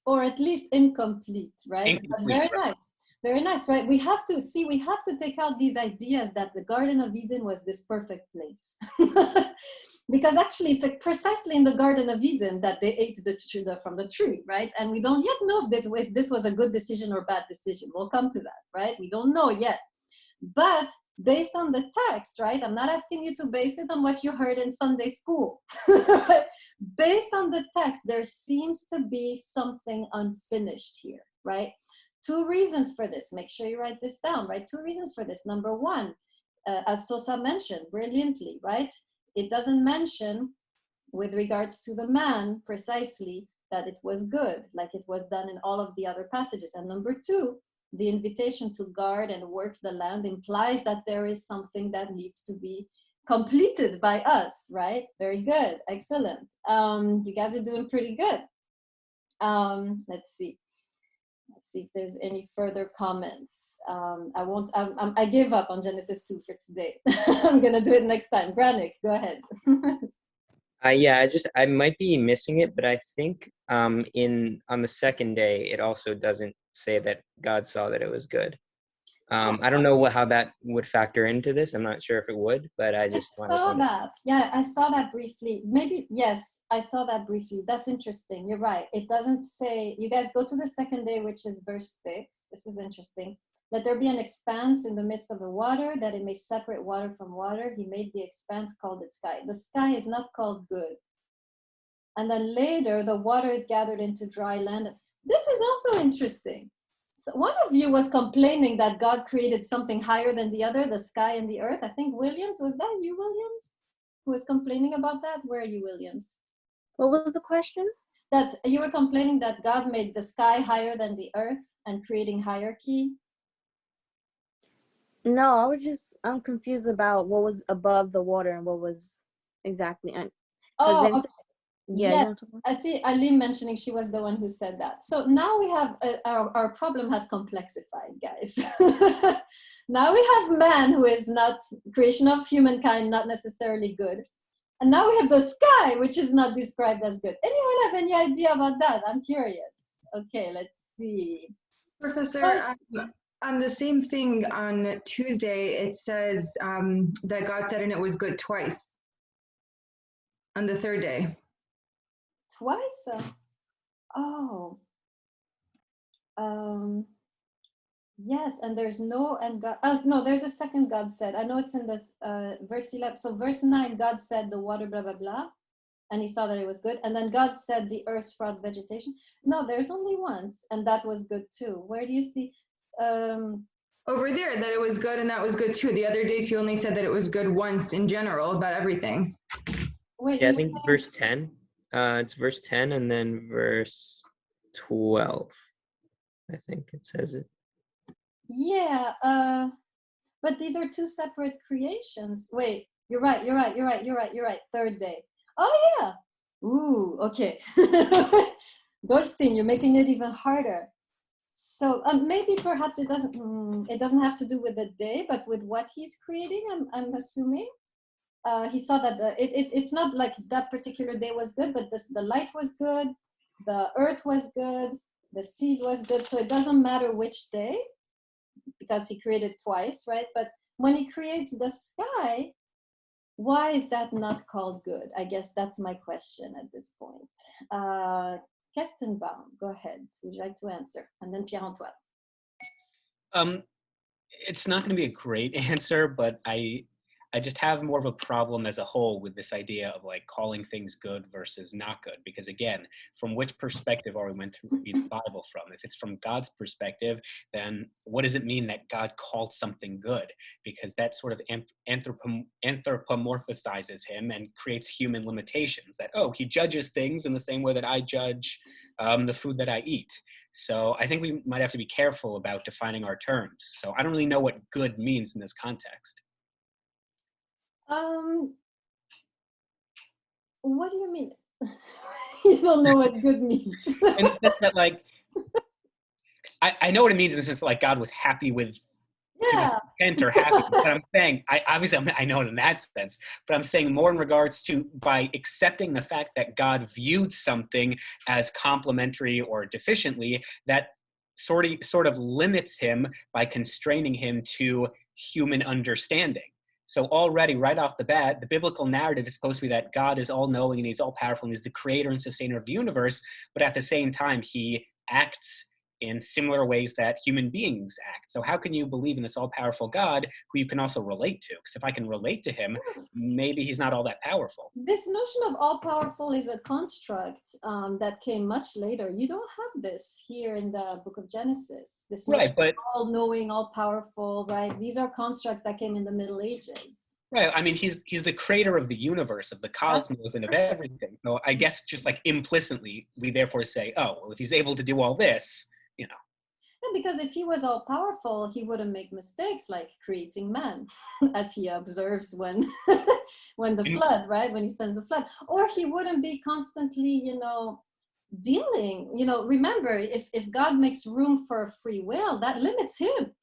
Or at least incomplete, right? Incomplete, Very right. nice. Very nice, right? We have to take out these ideas that the Garden of Eden was this perfect place. Because actually it's precisely in the Garden of Eden that they ate from the tree, right? And we don't yet know if this was a good decision or bad decision. We'll come to that, right? We don't know yet. But based on the text, right? I'm not asking you to base it on what you heard in Sunday school. Based on the text, there seems to be something unfinished here, right? 2 reasons for this. Make sure you write this down, right? 2 reasons for this. Number one, as Sosa mentioned brilliantly, right, it doesn't mention with regards to the man precisely that it was good, like it was done in all of the other passages. And number two, the invitation to guard and work the land implies that there is something that needs to be completed by us, right? Very good, excellent. You guys are doing pretty good. Let's see if there's any further comments. I give up on Genesis 2 for today. I'm gonna do it next time. Granik, go ahead. Yeah, I might be missing it, but I think on the second day, it also doesn't say that God saw that it was good. I don't know how that would factor into this. I'm not sure if it would, but I saw that. Yeah, I saw that briefly. Maybe, yes, I saw that briefly. That's interesting. You're right. It doesn't say, you guys go to the second day, which is verse 6. This is interesting. Let there be an expanse in the midst of the water, that it may separate water from water. He made the expanse, called it sky. The sky is not called good. And then later, the water is gathered into dry land. This is also interesting. So one of you was complaining that God created something higher than the other, the sky and the earth. I think Williams, was that you, Williams, who was complaining about that? Where are you, Williams? What was the question? That you were complaining that God made the sky higher than the earth and creating hierarchy. No, I'm confused about what was above the water and what was exactly. Oh, okay. Yeah, yes, I see Aline mentioning she was the one who said that. So now we have, our problem has complexified, guys. Now we have man who is not, creation of humankind, not necessarily good. And now we have the sky, which is not described as good. Anyone have any idea about that? I'm curious. Okay, let's see. Professor, on the same thing on Tuesday, it says that God said and it was good twice on the third day. Twice? Yes, and there's no, and God, no, there's a second God said. I know it's in this verse 11. So verse 9, God said the water, blah, blah, blah. And he saw that it was good. And then God said the earth sprout vegetation. No, there's only once, and that was good too. Where do you see? Over there, that it was good and that was good too. The other days he only said that it was good once in general about everything. Wait, yeah, I think verse 10. It's verse 10 and then verse 12. I think it says it. Yeah, but these are two separate creations. Wait, you're right. Third day. Oh yeah. Ooh, okay. Goldstein, you're making it even harder. So maybe perhaps it doesn't have to do with the day, but with what he's creating. I'm assuming. He saw that it's not like that particular day was good, but the light was good, the earth was good, the seed was good. So it doesn't matter which day, because he created twice, right? But when he creates the sky, why is that not called good? I guess that's my question at this point. Kestenbaum, go ahead. Would you like to answer? And then Pierre-Antoine. It's not going to be a great answer, but I just have more of a problem as a whole with this idea of like calling things good versus not good. Because again, from which perspective are we meant to read the Bible from? If it's from God's perspective, then what does it mean that God called something good? Because that sort of anthropomorphizes him and creates human limitations that, oh, he judges things in the same way that I judge the food that I eat. So I think we might have to be careful about defining our terms. So I don't really know what good means in this context. What do you mean? You don't know what good means. In the sense that, like, I know what it means in the sense that, like, God was happy with content or happy. But I'm saying, I know it in that sense, but I'm saying more in regards to by accepting the fact that God viewed something as complementary or deficiently, that sort of limits him by constraining him to human understanding. So already, right off the bat, the biblical narrative is supposed to be that God is all-knowing and he's all-powerful and he's the creator and sustainer of the universe, but at the same time, he acts in similar ways that human beings act. So how can you believe in this all-powerful God who you can also relate to? Because if I can relate to him, maybe he's not all that powerful. This notion of all-powerful is a construct that came much later. You don't have this here in the book of Genesis. This notion of all-knowing, all-powerful, right? These are constructs that came in the Middle Ages. Right. I mean, he's the creator of the universe, of the cosmos, and of everything. So I guess just like implicitly, we therefore say, oh, well, if he's able to do all this, you know. Yeah, because if he was all powerful, he wouldn't make mistakes like creating man, as he observes when when the flood, right? When he sends the flood, or he wouldn't be constantly, dealing. Remember, if God makes room for free will, that limits him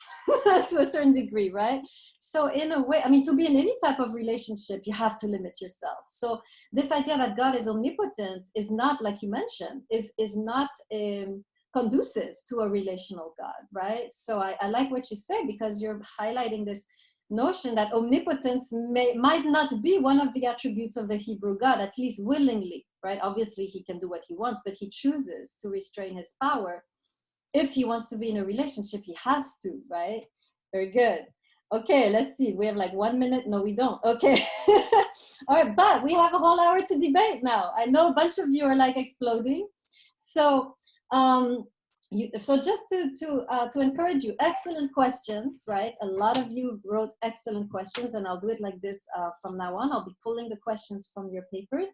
to a certain degree, right? So in a way, I mean, to be in any type of relationship, you have to limit yourself. So this idea that God is omnipotent is not, like you mentioned, is not conducive to a relational God, right? So I like what you say, because you're highlighting this notion that omnipotence might not be one of the attributes of the Hebrew God, at least willingly, right? Obviously, he can do what he wants, but he chooses to restrain his power. If he wants to be in a relationship, he has to, right? Very good. Okay, let's see. We have like 1 minute. No, we don't. Okay. All right, but we have a whole hour to debate now. I know a bunch of you are like exploding. So, just to encourage you, excellent questions, right? A lot of you wrote excellent questions, and I'll do it like this from now on. I'll be pulling the questions from your papers.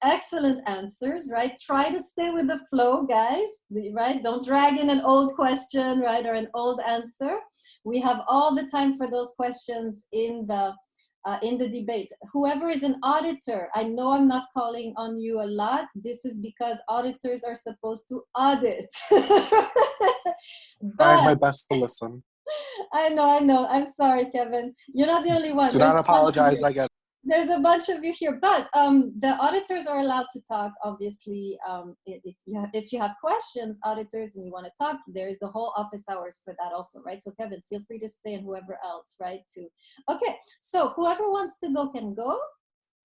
Excellent answers, right? Try to stay with the flow, guys, right? Don't drag in an old question, right, or an old answer. We have all the time for those questions in the debate. Whoever is an auditor, I know I'm not calling on you a lot. This is because auditors are supposed to audit. Trying my best to listen. I know. I'm sorry, Kevin. You're not the only one. Do not apologize. I get it. There's a bunch of you here, but the auditors are allowed to talk, obviously. If you have questions, auditors, and you want to talk, there's the whole office hours for that also, right? So Kevin, feel free to stay, and whoever else, right, too. Okay, so whoever wants to go can go,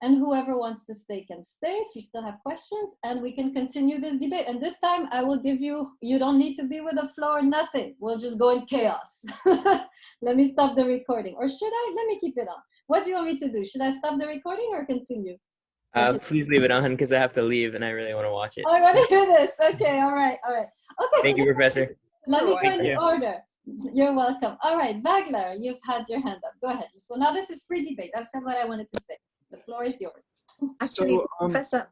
and whoever wants to stay can stay if you still have questions, and we can continue this debate. And this time I will give you don't need to be with the flow or nothing. We'll just go in chaos. Let me stop the recording. Or should I? Let me keep it on. What do you want me to do? Should I stop the recording or continue? Please leave it on, because I have to leave and I really want to watch it. I want to hear this. Okay, all right. Okay. Thank you, Professor. Let me go in the order. You're welcome. All right, Vagler, you've had your hand up. Go ahead. So now this is free debate. I've said what I wanted to say. The floor is yours. Actually, Professor,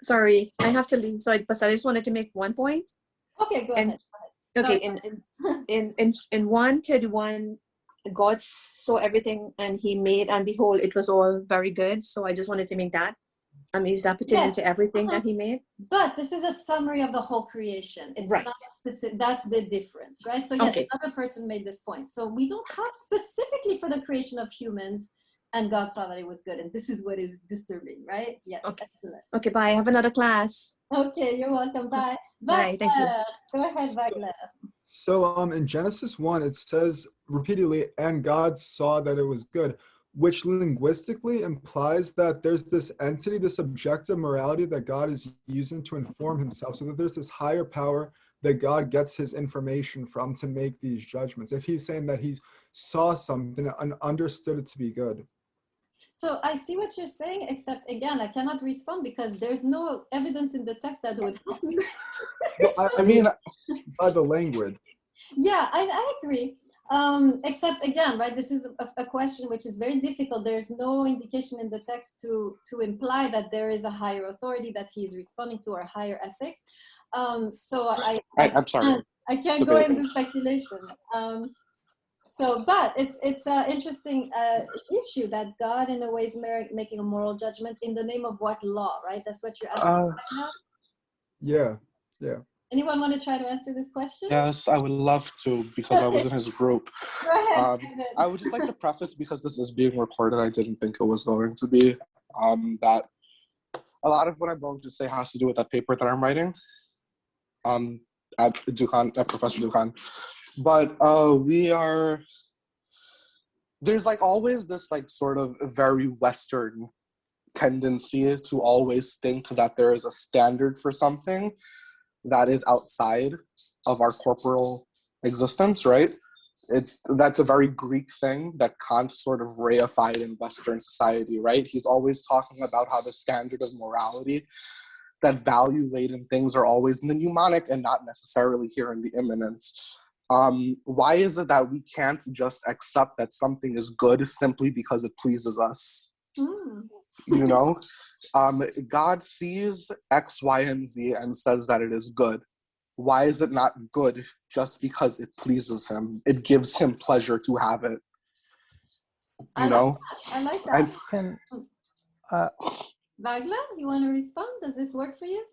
sorry, I have to leave. Sorry, but I just wanted to make one point. Okay, go ahead. Okay, in 1:31. God saw everything and he made, and behold, it was all very good. So I just wanted to make that. Is that pertaining to everything that he made? But this is a summary of the whole creation. It's right. Not specific. That's the difference, right? So yes, another person made this point. So we don't have specifically for the creation of humans, and God saw that it was good. And this is what is disturbing, right? Yes, excellent. Okay, bye. I have another class. Okay, you're welcome. Bye. Bye, thank you. Go ahead, Vagler. So in Genesis 1, it says repeatedly, and God saw that it was good, which linguistically implies that there's this entity, this objective morality that God is using to inform himself, so that there's this higher power that God gets his information from to make these judgments. If he's saying that he saw something and understood it to be good. So I see what you're saying, except again, I cannot respond because there's no evidence in the text that would help me. I mean, by the language. Yeah, I agree. Except again, right, this is a question which is very difficult. There's no indication in the text to imply that there is a higher authority that he's responding to or higher ethics. So I'm sorry. I can't go into speculation. But it's an interesting issue that God, in a way, is making a moral judgment in the name of what law, right? That's what you're asking right now? Yeah. Anyone want to try to answer this question? Yes, I would love to, because I was in his group. Go ahead. I would just like to preface, because this is being recorded, I didn't think it was going to be, that a lot of what I'm going to say has to do with that paper that I'm writing at Professor Dukhan. But there's like always this like sort of very Western tendency to always think that there is a standard for something that is outside of our corporal existence, right? That's a very Greek thing that Kant sort of reified in Western society, right? He's always talking about how the standard of morality, that value-laden things are always in the mnemonic and not necessarily here in the immanent. Why is it that we can't just accept that something is good simply because it pleases us? You know, God sees X, Y, and Z and says that it is good. Why is it not good just because it pleases him? It gives him pleasure to have it. You know? I like that. Can, Vagla, you want to respond? Does this work for you?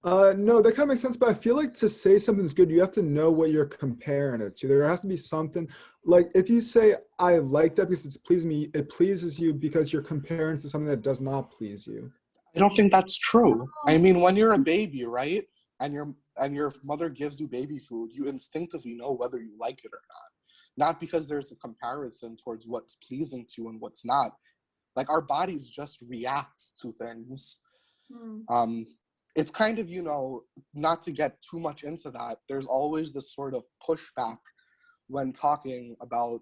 No, that kind of makes sense, but I feel like to say something's good, you have to know what you're comparing it to. There has to be something, like if you say, I like that because it's pleasing me, it pleases you because you're comparing to something that does not please you. I don't think that's true. I mean, when you're a baby, right, and your mother gives you baby food, you instinctively know whether you like it or not because there's a comparison towards what's pleasing to you and what's not. Like our bodies just react to things. It's kind of, you know, not to get too much into that, there's always this sort of pushback when talking about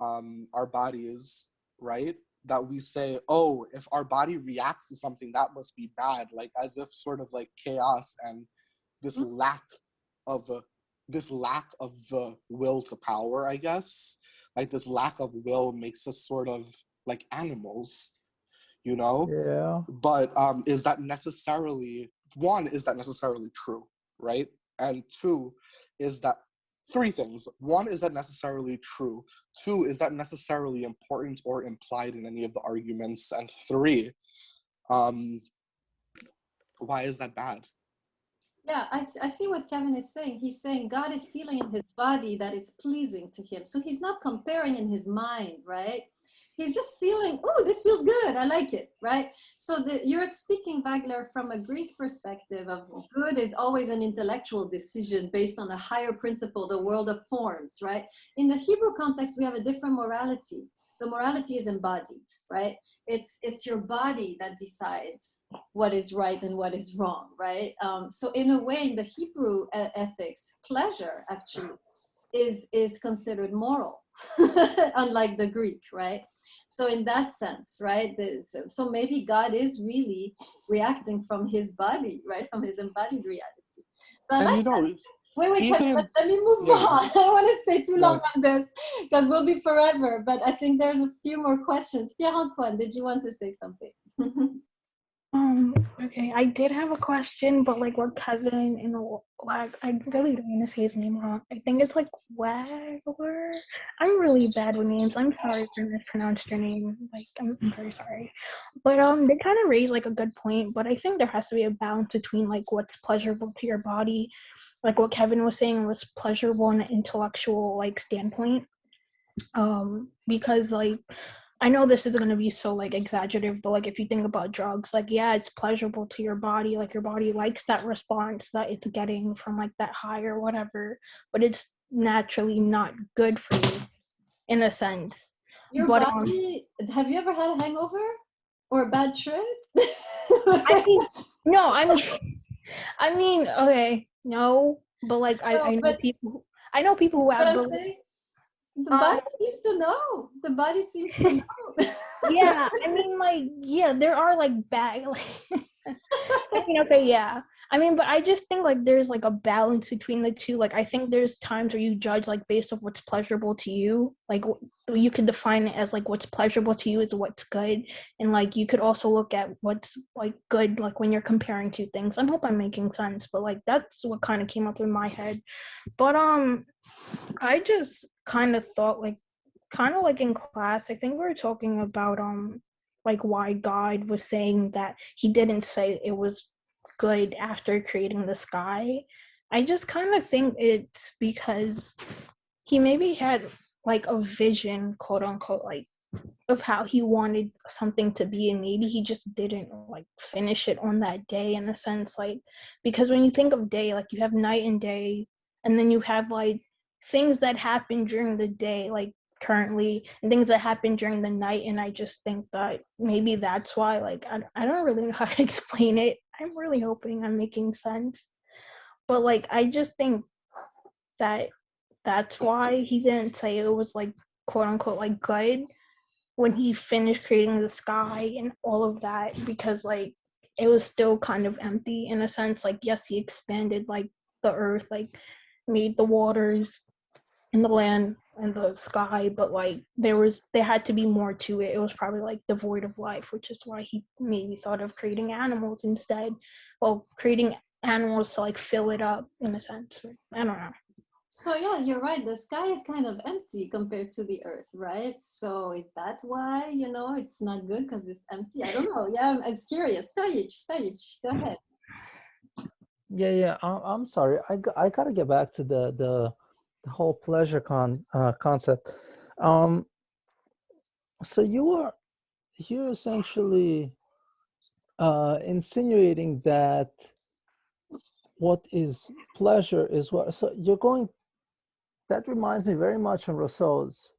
our bodies, right? That we say, oh, if our body reacts to something, that must be bad, like as if sort of like chaos and this lack of the will to power, I guess, like this lack of will makes us sort of like animals, you know? Yeah. But is that necessarily true, right? And three things. One, is that necessarily true? Two, is that necessarily important or implied in any of the arguments? And three, why is that bad? Yeah, I see what Kevin is saying. He's saying God is feeling in his body that it's pleasing to him. So he's not comparing in his mind, right? He's just feeling, oh, this feels good. I like it, right? So you're speaking, Vagler, from a Greek perspective of good is always an intellectual decision based on a higher principle, the world of forms, right? In the Hebrew context, we have a different morality. The morality is embodied, right? It's your body that decides what is right and what is wrong, right? So in a way, in the Hebrew ethics, pleasure actually is considered moral, unlike the Greek, right? So in that sense, right? So maybe God is really reacting from his body, right? From his embodied reality. So I like that. Wait, Kevin, let me move on. I don't want to stay too long on this because we'll be forever. But I think there's a few more questions. Pierre-Antoine, did you want to say something? Okay, I did have a question, but like what Kevin and like I really don't want to say his name wrong. I think it's like Wagler. I'm really bad with names. I'm sorry for mispronounced your name. Like I'm very sorry. But they kind of raise like a good point, but I think there has to be a balance between like what's pleasurable to your body, like what Kevin was saying was pleasurable in an intellectual like standpoint. Because like I know this is going to be so like exaggerative, but like if you think about drugs, like yeah, it's pleasurable to your body, like your body likes that response that it's getting from like that high or whatever, but it's naturally not good for you in a sense. Your but body, have you ever had a hangover or a bad trip? I mean okay, no, but like I know people who have the body seems to know. The body seems to know. Yeah, I mean, like, yeah, there are like bad. Like, I mean, okay, yeah. I mean, but I just think like there's like a balance between the two. Like, I think there's times where you judge like based off what's pleasurable to you. Like, you could define it as like what's pleasurable to you is what's good, and like you could also look at what's like good, like when you're comparing two things. I hope I'm making sense, but like that's what kind of came up in my head. But I just kind of thought like in class, I think we were talking about like why God was saying that he didn't say it was good after creating the sky. I just kind of think it's because he maybe had like a vision, quote unquote, like of how he wanted something to be, and maybe he just didn't like finish it on that day in a sense, like because when you think of day, like you have night and day, and then you have like things that happen during the day, like currently, and things that happen during the night. And I just think that maybe that's why, like, I don't really know how to explain it. I'm really hoping I'm making sense. But like, I just think that that's why he didn't say it was like, quote unquote, like good when he finished creating the sky and all of that, because like it was still kind of empty in a sense. Like, yes, he expanded like the earth, like made the waters in the land and the sky, but like there had to be more to it. It was probably like devoid of life, which is why he maybe thought of creating animals instead. Well, creating animals to like fill it up in a sense. I don't know. So yeah, you're right. The sky is kind of empty compared to the earth, right? So is that why, it's not good because it's empty? I don't know. Yeah, I'm curious. Stage, go ahead. Yeah. I'm sorry. I gotta get back to the whole pleasure concept. So you're essentially insinuating that what is pleasure is what. So you're going. That reminds me very much of Rousseau's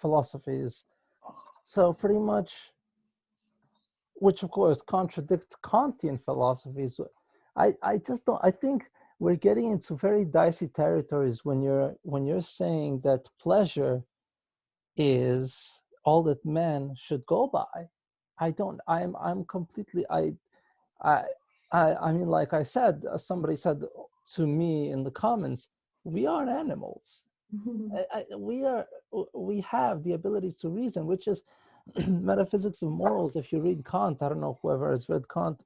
philosophies. So pretty much, which of course contradicts Kantian philosophies. I just don't. I think we're getting into very dicey territories when you're saying that pleasure is all that man should go by. I'm completely. I mean, like I said, somebody said to me in the comments, we are animals. We have the ability to reason, which is metaphysics of morals. If you read Kant, I don't know whoever has read Kant.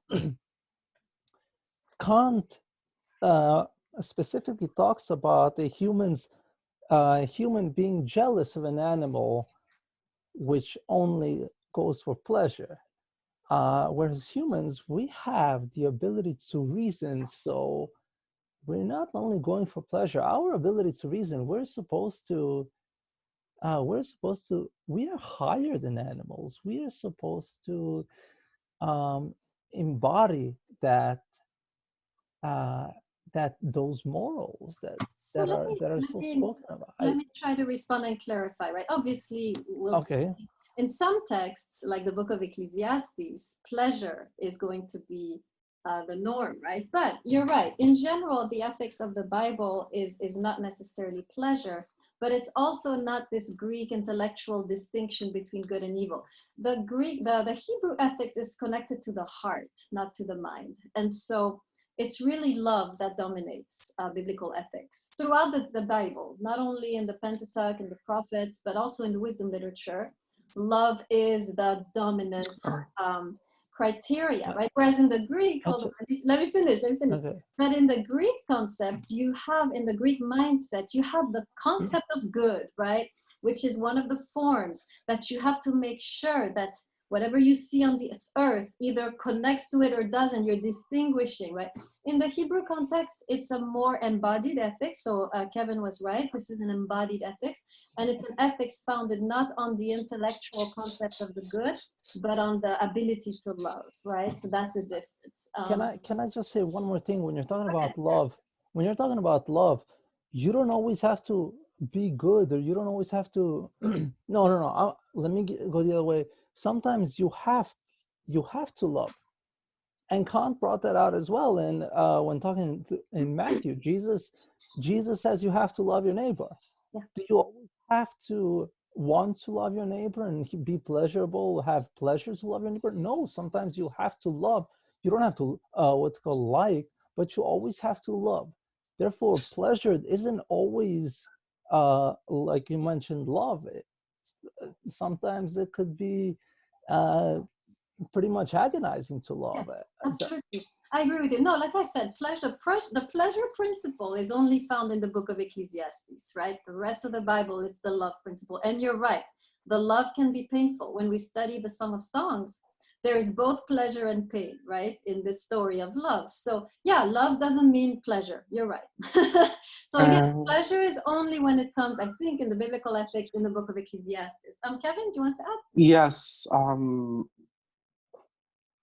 Kant specifically talks about a human being jealous of an animal which only goes for pleasure. Whereas humans, we have the ability to reason, so we're not only going for pleasure. Our ability to reason, we are higher than animals. We are supposed to embody that those morals that are so spoken about. Let me try to respond and clarify, right? Obviously, we'll see. In some texts, like the book of Ecclesiastes, pleasure is going to be the norm, right? But you're right. In general, the ethics of the Bible is not necessarily pleasure, but it's also not this Greek intellectual distinction between good and evil. The Hebrew ethics is connected to the heart, not to the mind. And so it's really love that dominates biblical ethics throughout the Bible, not only in the Pentateuch and the prophets, but also in the wisdom literature. Love is the dominant criteria, right? Whereas in the Greek, let me finish. Okay. But in the Greek concept, in the Greek mindset, you have the concept of good, right? Which is one of the forms that you have to make sure that whatever you see on this earth either connects to it or doesn't, you're distinguishing, right? In the Hebrew context, it's a more embodied ethics. So Kevin was right. This is an embodied ethics. And it's an ethics founded not on the intellectual concept of the good, but on the ability to love, right? So that's the difference. Can I just say one more thing? When you're talking about love, you don't always have to be good, or you don't always have to, no. Let me go the other way. Sometimes you have to love, and Kant brought that out as well. And when talking in Matthew, Jesus says you have to love your neighbor. Yeah. Do you always have to want to love your neighbor and be pleasurable, have pleasure to love your neighbor? No, sometimes you have to love. You don't have to but you always have to love. Therefore, pleasure isn't always like you mentioned, love. Sometimes it could be pretty much agonizing to love. Yeah, absolutely. I agree with you. No, like I said, the pleasure principle is only found in the book of Ecclesiastes, right? The rest of the Bible, it's the love principle. And you're right. The love can be painful. When we study the Song of Songs, there is both pleasure and pain, right? In this story of love. So yeah, love doesn't mean pleasure. You're right. So again, pleasure is only when it comes, I think, in the biblical ethics in the book of Ecclesiastes. Kevin, do you want to add? Yes.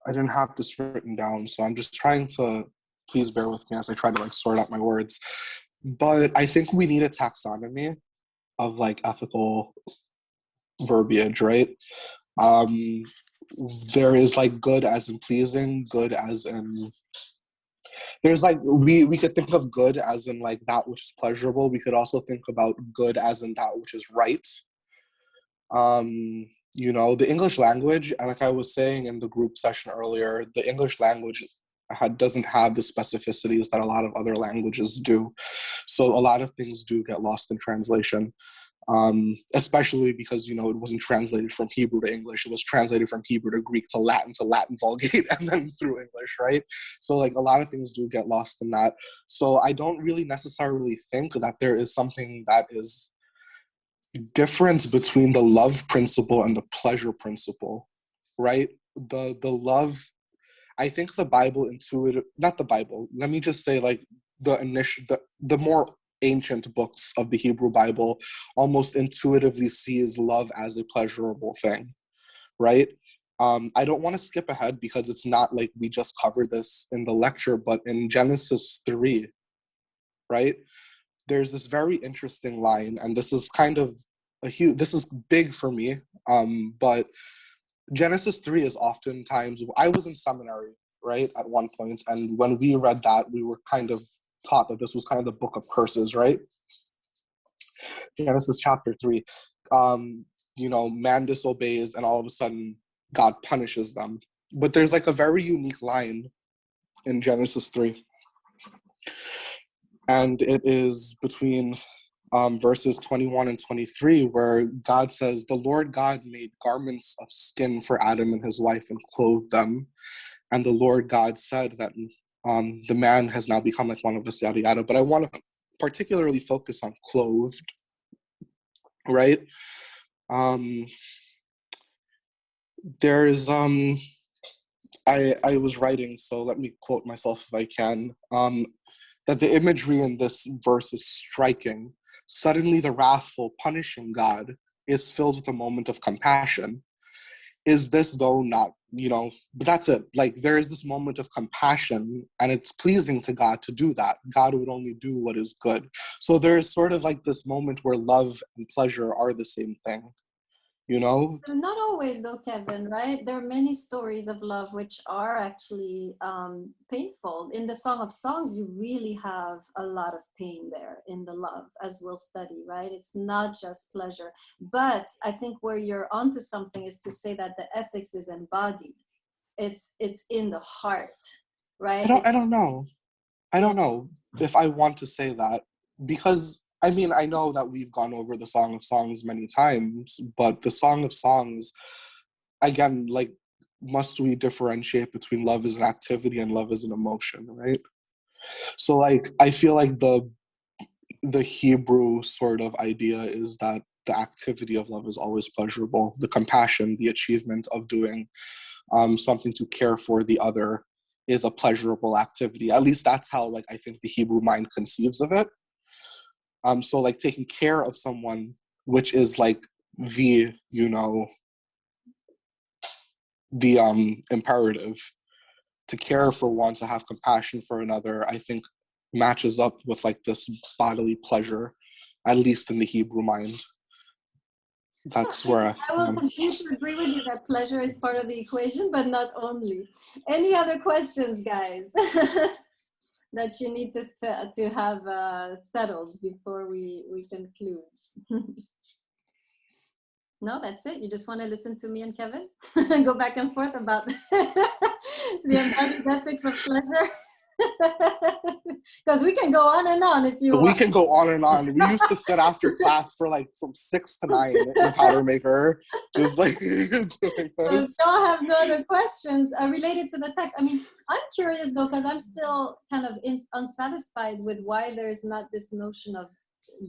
I didn't have this written down, so I'm just trying to, please bear with me as I try to sort out my words. But I think we need a taxonomy of ethical verbiage, right? There is good as in pleasing, good as in, there's we could think of good as in that which is pleasurable. We could also think about good as in that which is right. The English language, and like I was saying in the group session earlier, the English language doesn't have the specificities that a lot of other languages do. So a lot of things do get lost in translation, especially because, you know, it wasn't translated from Hebrew to English. It was translated from Hebrew to Greek to Latin Vulgate, and then through English, right? So like a lot of things do get lost in that. So I don't really necessarily think that there is something that is difference between the love principle and the pleasure principle, right? The love, I think the Bible not the Bible, let me just say like the more ancient books of the Hebrew Bible almost intuitively sees love as a pleasurable thing, right? I don't want to skip ahead because it's not like we just covered this in the lecture, but in Genesis 3, right? There's this very interesting line, and this is kind of this is big for me, but Genesis 3 is oftentimes, I was in seminary, right, at one point, and when we read that, we were kind of taught that this was kind of the book of curses, right? Genesis chapter 3, you know, man disobeys, and all of a sudden, God punishes them. But there's like a very unique line in Genesis 3. And it is between verses 21 and 23, where God says, the Lord God made garments of skin for Adam and his wife and clothed them. And the Lord God said that the man has now become like one of us, yada, yada. But I want to particularly focus on clothed, right? There's, I was writing, so let me quote myself if I can, that the imagery in this verse is striking. Suddenly the wrathful, punishing God is filled with a moment of compassion. Is this though not, you know, but that's it. Like there is this moment of compassion, and it's pleasing to God to do that. God would only do what is good. So there's sort of like this moment where love and pleasure are the same thing, you know? Not always though, Kevin, right? There are many stories of love which are actually painful. In the Song of Songs, you really have a lot of pain there in the love, as we'll study, right? It's not just pleasure. But I think where you're onto something is to say that the ethics is embodied. It's in the heart, right? I don't know. I don't know if I want to say that, because I mean, I know that we've gone over the Song of Songs many times, but the Song of Songs, again, like, must we differentiate between love as an activity and love as an emotion, right? So, like, I feel like the Hebrew sort of idea is that the activity of love is always pleasurable. The compassion, the achievement of doing something to care for the other is a pleasurable activity. At least that's how, like, I think the Hebrew mind conceives of it. So like taking care of someone, which is like the, you know, the imperative to care for one, to have compassion for another, I think matches up with like this bodily pleasure, at least in the Hebrew mind. That's where I will continue to agree with you that pleasure is part of the equation, but not only. Any other questions, guys? That you need to have settled before we conclude? No, that's it. You just want to listen to me and Kevin go back and forth about the embodied ethics of pleasure? Because we can go on and on if you want. We can go on and on. We used to sit after class for like from 6 to 9 in Powder Maker, just like doing this. So y'all have no other questions related to the text. I mean, I'm curious though, because I'm still kind of unsatisfied with why there's not this notion of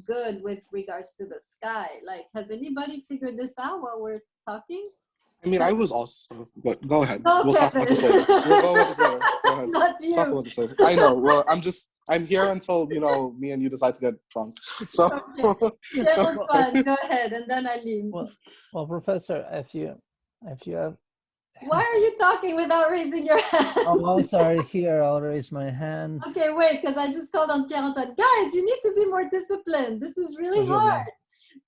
good with regards to the sky. Like, has anybody figured this out while we're talking? I mean, I was also, but go ahead. No, we'll talk about this later. We'll go about this later. Go ahead. Not you. Talk about this later. I know. Well, I'm here until, you know, me and you decide to get drunk. So. Okay. Fun. Go ahead, and then Eileen. Well, Professor, if you have. Why are you talking without raising your hand? Oh, I'm sorry. Here, I'll raise my hand. Okay, wait, because I just called on Pierre-Antoine. Guys, you need to be more disciplined. This is really hard.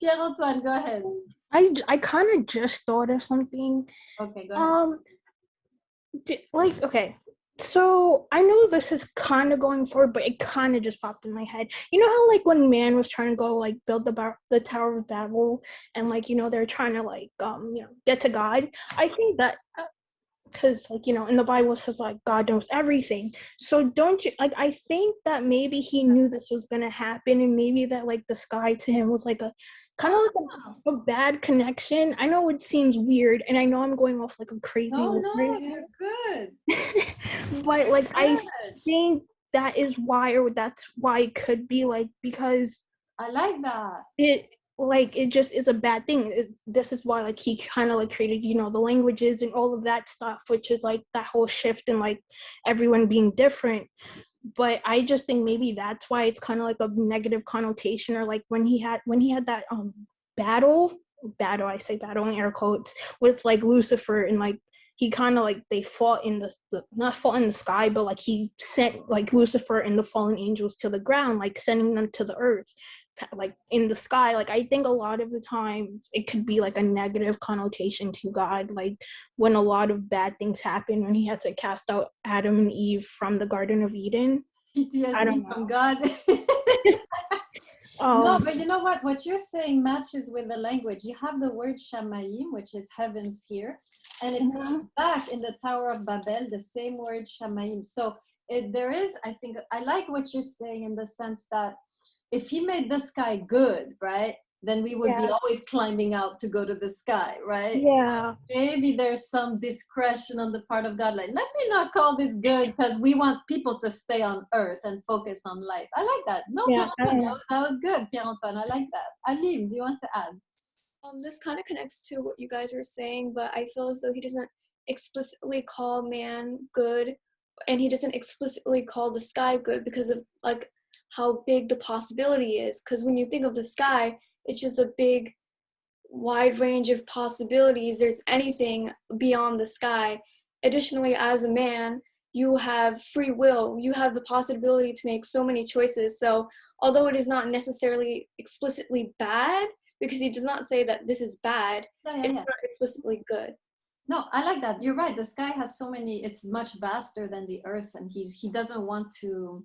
Pierre-Antoine, go ahead. I kind of just thought of something. Okay, go ahead. Okay, so I know this is kind of going forward, but it kind of just popped in my head. You know how, like, when man was trying to go, like, build the Tower of Babel, and, like, you know, they're trying to, like, you know, get to God? I think that because like, you know, in the Bible it says like God knows everything. So don't you like, I think that maybe he knew this was gonna happen, and maybe that like the sky to him was like a kind of like a bad connection. I know it seems weird, and I know I'm going off like a crazy No, right you're good. but like I Good. think that is why, or that's why it could be like, because I like that. it just is a bad thing. This is why like he kind of like created, you know, the languages and all of that stuff, which is like that whole shift and like everyone being different. But I just think maybe that's why it's kind of like a negative connotation, or like when he had that battle, I say battle in air quotes, with like Lucifer, and like he kind of like they fought in the not fought in the sky, but like he sent like Lucifer and the fallen angels to the ground, like sending them to the earth, like in the sky. Like I think a lot of the times it could be like a negative connotation to God, like when a lot of bad things happen, when he had to cast out Adam and Eve from the Garden of Eden. PTSD from God. No, but you know what you're saying matches with the language. You have the word shamayim, which is heavens here, and it comes back in the Tower of Babel, the same word shamayim. So there is, I think, I like what you're saying in the sense that if he made the sky good, right, then we would be always climbing out to go to the sky, right? Yeah. So maybe there's some discretion on the part of God, like, let me not call this good because we want people to stay on earth and focus on life. I like that. No, Yeah, that was good, Pierre-Antoine. I like that. Alim, do you want to add? This kind of connects to what you guys were saying, but I feel as though he doesn't explicitly call man good, and he doesn't explicitly call the sky good because of like how big the possibility is. Because when you think of the sky, it's just a big, wide range of possibilities. There's anything beyond the sky. Additionally, as a man, you have free will. You have the possibility to make so many choices. So although it is not necessarily explicitly bad, because he does not say that this is bad, it's not explicitly good. No, I like that. You're right. The sky has so many, it's much vaster than the earth, and he doesn't want to,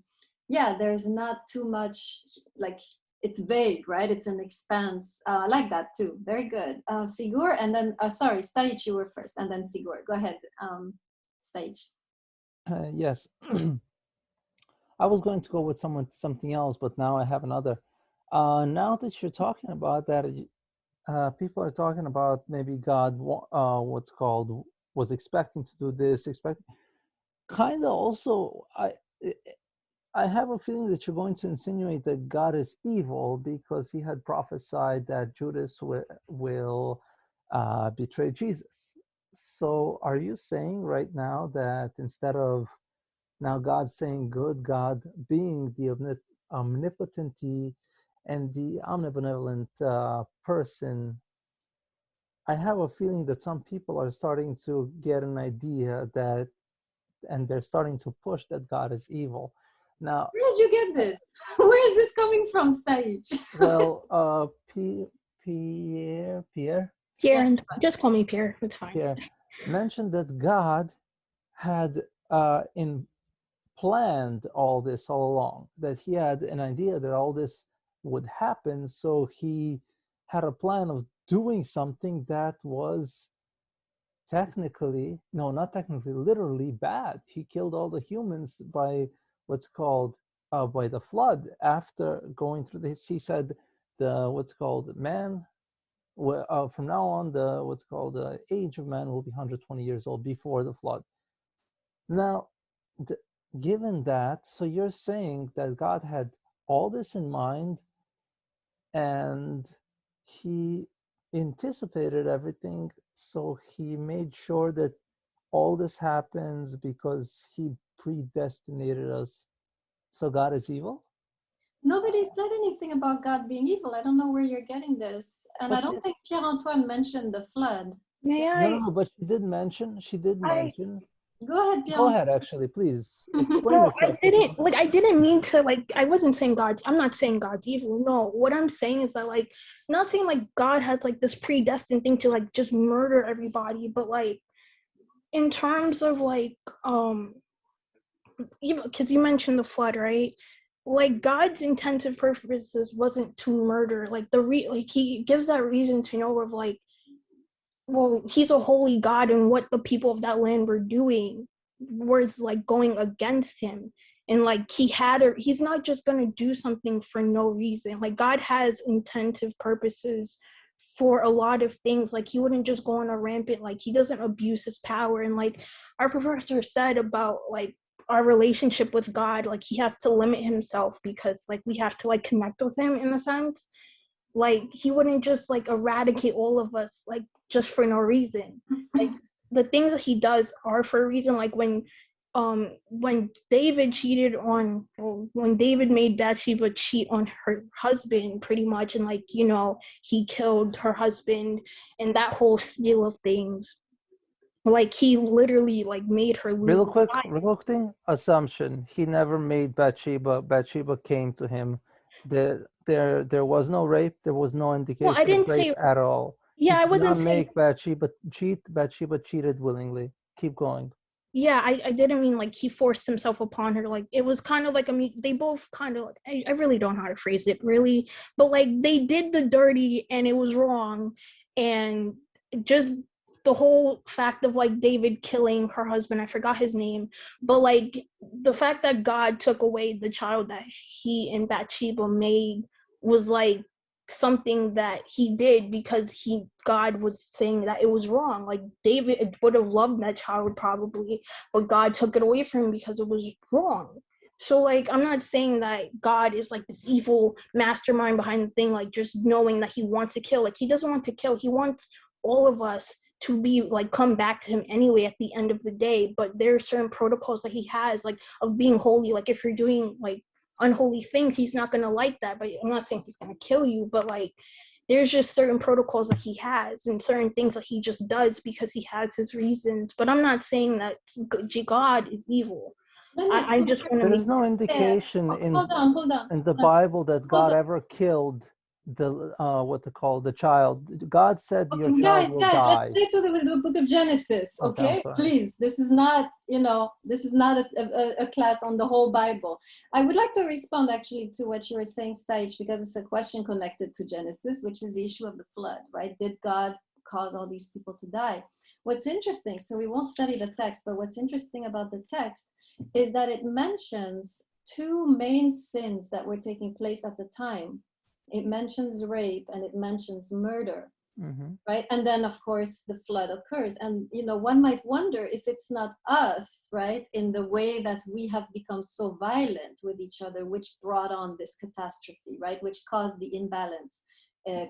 there's not too much, like, it's vague, right? It's an expanse. I like that too. Very good. Figur, and then, sorry, Stage, you were first, and then Figur. Go ahead, Stage. Yes. I was going to go with something else, but now I have another. Now that you're talking about that, people are talking about maybe God, was expecting to do this, kind of also, I have a feeling that you're going to insinuate that God is evil because he had prophesied that Judas will betray Jesus. So are you saying right now that instead of now God saying good, God being the omnipotent and the omnibenevolent person, I have a feeling that some people are starting to get an idea that, and they're starting to push that God is evil. Now, where did you get this? Where is this coming from, Stage? Well, Pierre, and just call me Pierre. It's fine. Pierre mentioned that God had planned all this all along, that he had an idea that all this would happen. So he had a plan of doing something that was literally bad. He killed all the humans by what's called by the flood. After going through this, he said man, from now on the age of man will be 120 years old before the flood. Now, given that, so you're saying that God had all this in mind and he anticipated everything, so he made sure that all this happens because he predestinated us. So God is evil? Nobody said anything about God being evil. I don't know where you're getting this. And But I don't think Pierre-Antoine mentioned the flood. No, but she did mention. Go ahead, Go ahead, actually, please. Explain No, yourself. I didn't mean to, I wasn't saying I'm not saying God's evil. No, what I'm saying is that, not saying, God has, this predestined thing to, just murder everybody, but, in terms of, even, because you mentioned the flood, right? God's intensive purposes wasn't to murder, he gives that reason to know of, well, he's a holy God, and what the people of that land were doing was like going against him. And like he's not just gonna do something for no reason. Like God has intentive purposes for a lot of things. Like he wouldn't just go on a rampant, like he doesn't abuse his power. And like our professor said about like our relationship with God, like he has to limit himself because like we have to like connect with him in a sense. Like he wouldn't just like eradicate all of us like just for no reason. Like the things that he does are for a reason. Like when David cheated on, or when David made Bathsheba cheat on her husband pretty much, and like, you know, he killed her husband and that whole spiel of things, like he literally like made her lose Real the quick, fight. real quick thing, assumption. He never made Bathsheba. Bathsheba came to him. There was no rape. There was no Well, I indication didn't of rape say, at all. yeah, He I did wasn't not saying, make Bathsheba cheat. Bathsheba cheated willingly. Keep going. yeah, I didn't mean like he forced himself upon her. Like it was kind of like, I mean, they both kind of like, I really don't know how to phrase it really, but like they did the dirty and it was wrong. And just the whole fact of like David killing her husband, I forgot his name, but like the fact that God took away the child that he and Bathsheba made was like something that he did because God was saying that it was wrong. Like David would have loved that child probably, but God took it away from him because it was wrong. So like I'm not saying that God is like this evil mastermind behind the thing, like just knowing that he wants to kill. Like he doesn't want to kill. He wants all of us to be like come back to him anyway at the end of the day. But there are certain protocols that he has, like of being holy. Like if you're doing like unholy things, he's not gonna like that. But I'm not saying he's gonna kill you, but like there's just certain protocols that he has and certain things that he just does because he has his reasons. But I'm not saying that God is evil. I just want to There make is no indication Hold on, hold on. in the Bible that God ever killed the what they call the child. God said your Guys, child will let's die. stay to the book of Genesis, Okay, I'm okay? sorry. Please, this is not, you know, this is not a class on the whole Bible. I would like to respond actually to what you were saying, Stage, because it's a question connected to Genesis, which is the issue of the flood, right? Did God cause all these people to die? What's interesting, so we won't study the text, but what's interesting about the text is that it mentions two main sins that were taking place at the time. It mentions rape and it mentions murder, right? And then of course the flood occurs. And you know, one might wonder if it's not us, right, in the way that we have become so violent with each other, which brought on this catastrophe, right, which caused the imbalance,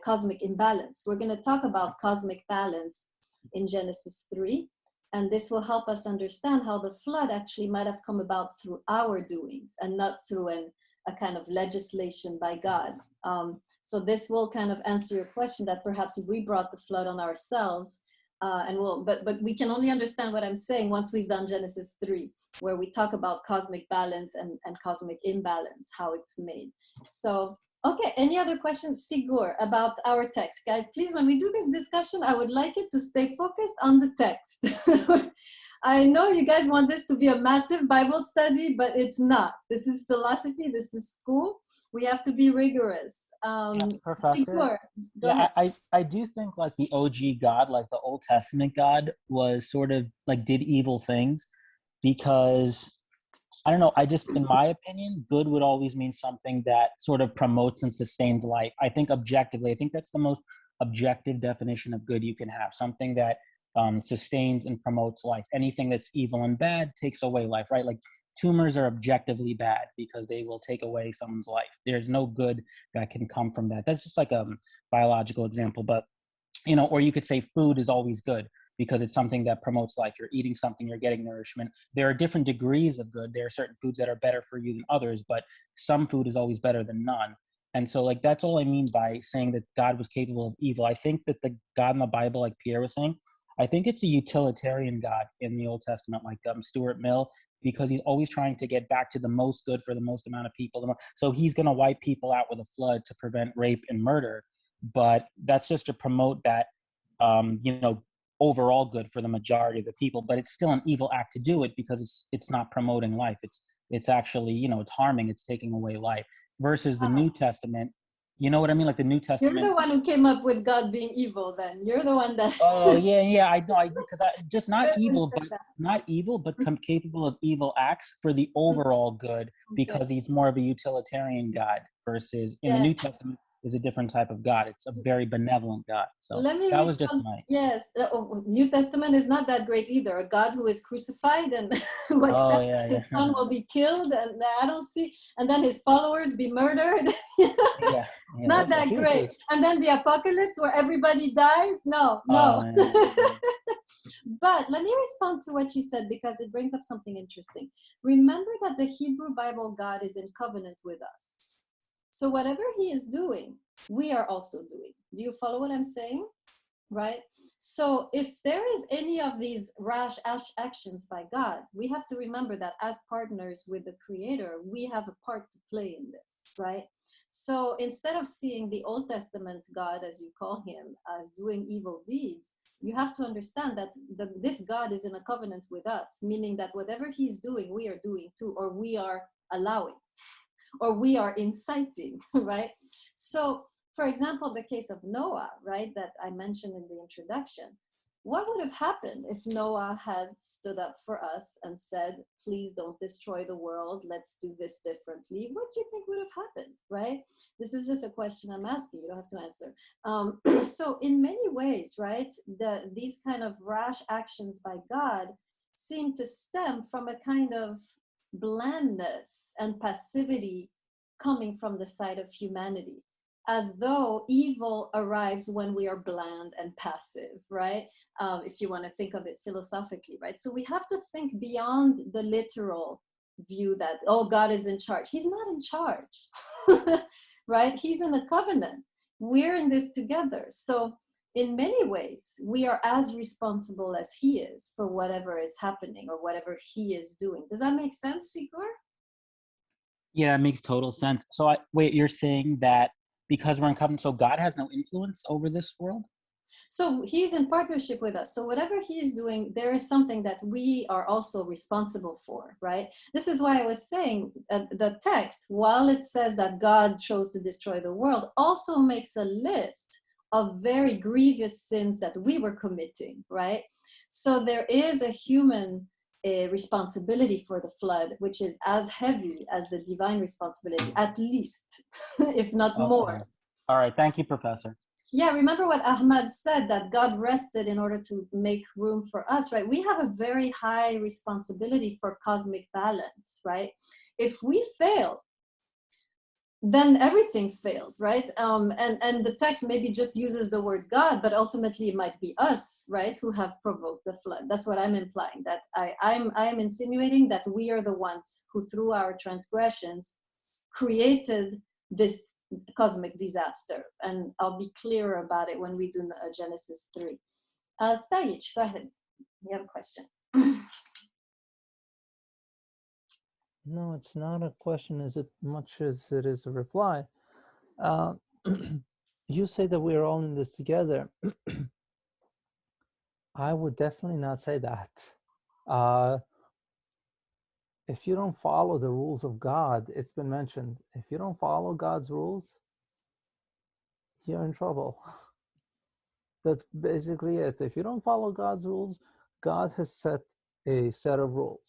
cosmic imbalance. We're going to talk about cosmic balance in Genesis 3. And this will help us understand how the flood actually might have come about through our doings and not through a kind of legislation by God. So this will kind of answer your question that perhaps we brought the flood on ourselves, but we can only understand what I'm saying once we've done Genesis 3, where we talk about cosmic balance and cosmic imbalance, how it's made. So, okay, any other questions, Figur, about our text? Guys, please, when we do this discussion, I would like it to stay focused on the text. I know you guys want this to be a massive Bible study, but it's not. This is philosophy, this is school. We have to be rigorous. Professor, yeah, I do think like the OG God, like the Old Testament God, was sort of like did evil things because, I don't know, I just, in my opinion, good would always mean something that sort of promotes and sustains life. I think objectively, I think that's the most objective definition of good you can have, something that sustains and promotes life. Anything that's evil and bad takes away life, right? Like tumors are objectively bad because they will take away someone's life. There's no good that can come from that. That's just like a biological example, but you know, or you could say food is always good because it's something that promotes life. You're eating something, you're getting nourishment. There are different degrees of good. There are certain foods that are better for you than others, but some food is always better than none. And so like that's all I mean by saying that God was capable of evil. I think that the God in the Bible, like Pierre was saying, I think it's a utilitarian God in the Old Testament, like Stuart Mill, because he's always trying to get back to the most good for the most amount of people. So he's going to wipe people out with a flood to prevent rape and murder. But that's just to promote that, you know, overall good for the majority of the people. But it's still an evil act to do it because it's not promoting life. It's actually, you know, it's harming. It's taking away life. Versus the New Testament, You know what I mean? Like the New You're Testament. the one who came up with God being evil. Then you're the one that. Oh yeah, I know. Because I just not evil, but capable of evil acts for the overall good. Because he's more of a utilitarian God versus in the New Testament is a different type of God. It's a very benevolent God. So Let me that was just my. Yes, New Testament is not that great either. A God who is crucified and who accepts that his son will be killed, and I don't see, and then his followers be murdered. Not that great. And then the apocalypse where everybody dies. No. But let me respond to what you said because it brings up something interesting. Remember that the Hebrew Bible God is in covenant with us. So whatever he is doing, we are also doing. Do you follow what I'm saying? Right? So if there is any of these rash actions by God, we have to remember that as partners with the Creator, we have a part to play in this, right? So instead of seeing the Old Testament God, as you call him, as doing evil deeds, you have to understand that this God is in a covenant with us, meaning that whatever he's doing, we are doing too, or we are allowing, or we are inciting, right? So, for example, the case of Noah, right, that I mentioned in the introduction, what would have happened if Noah had stood up for us and said, please don't destroy the world, let's do this differently? What do you think would have happened, right? This is just a question I'm asking, you don't have to answer. So in many ways, right, these kind of rash actions by God seem to stem from a kind of blandness and passivity coming from the side of humanity, as though evil arrives when we are bland and passive, right? If you want to think of it philosophically, right? So we have to think beyond the literal view that, oh, God is in charge. He's not in charge, right? He's in a covenant. We're in this together. So in many ways, we are as responsible as he is for whatever is happening or whatever he is doing. Does that make sense, Figur? Yeah, it makes total sense. So wait, you're saying that because we're in covenant, so God has no influence over this world? So he's in partnership with us. So whatever he's doing, there is something that we are also responsible for, right? This is why I was saying the text, while it says that God chose to destroy the world, also makes a list of very grievous sins that we were committing, right? So there is a human responsibility for the flood, which is as heavy as the divine responsibility, at least, if not more. All right, thank you, Professor. Yeah, remember what Ahmad said, that God rested in order to make room for us, right? We have a very high responsibility for cosmic balance, right? If we fail, then everything fails, right? And the text maybe just uses the word God, but ultimately it might be us, right, who have provoked the flood. That's what I'm implying, that I am insinuating that we are the ones who, through our transgressions, created this cosmic disaster. And I'll be clearer about it when we do Genesis 3. Stajic, go ahead. You have a question. No, it's not a question as much as it is a reply. You say that we're all in this together. I would definitely not say that. If you don't follow the rules of God, it's been mentioned, if you don't follow God's rules, you're in trouble. That's basically it. If you don't follow God's rules, God has set a set of rules.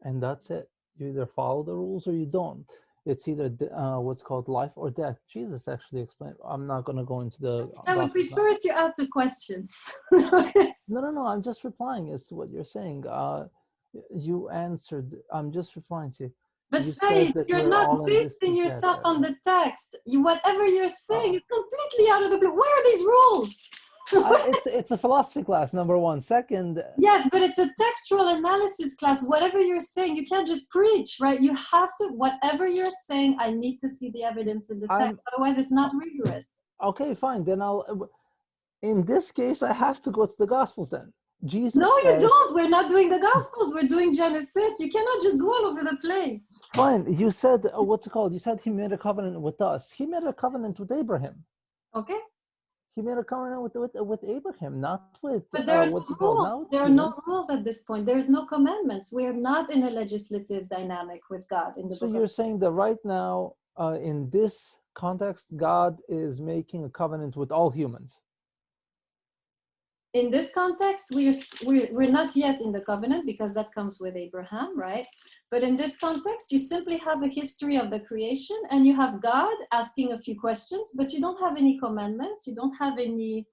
And that's it. You either follow the rules or you don't. It's either what's called life or death. Jesus actually explained. I'm not going to go into the... I would prefer if you asked the question. No. I'm just replying as to what you're saying. You answered. I'm just replying to you. But Said, you're not basing yourself on the text. Whatever you're saying is completely out of the blue. Where are these rules? It's a philosophy class, number one. Second, yes, but it's a textual analysis class. Whatever you're saying, you can't just preach, right? You have to, whatever you're saying, I need to see the evidence in the text. Otherwise, it's not rigorous. Okay, fine. Then in this case, I have to go to the Gospels then. Jesus No, said, you don't. We're not doing the Gospels. We're doing Genesis. You cannot just go all over the place. Fine. You said, what's it called? You said he made a covenant with us. He made a covenant with Abraham. Okay. He made a covenant with Abraham, not with... But there are no rules. There are no rules at this point. There's no commandments. We are not in a legislative dynamic with God in the book. So you're saying that right now, in this context, God is making a covenant with all humans. In this context, we're not yet in the covenant because that comes with Abraham, right? But in this context, you simply have a history of the creation and you have God asking a few questions, but you don't have any commandments. You don't have any,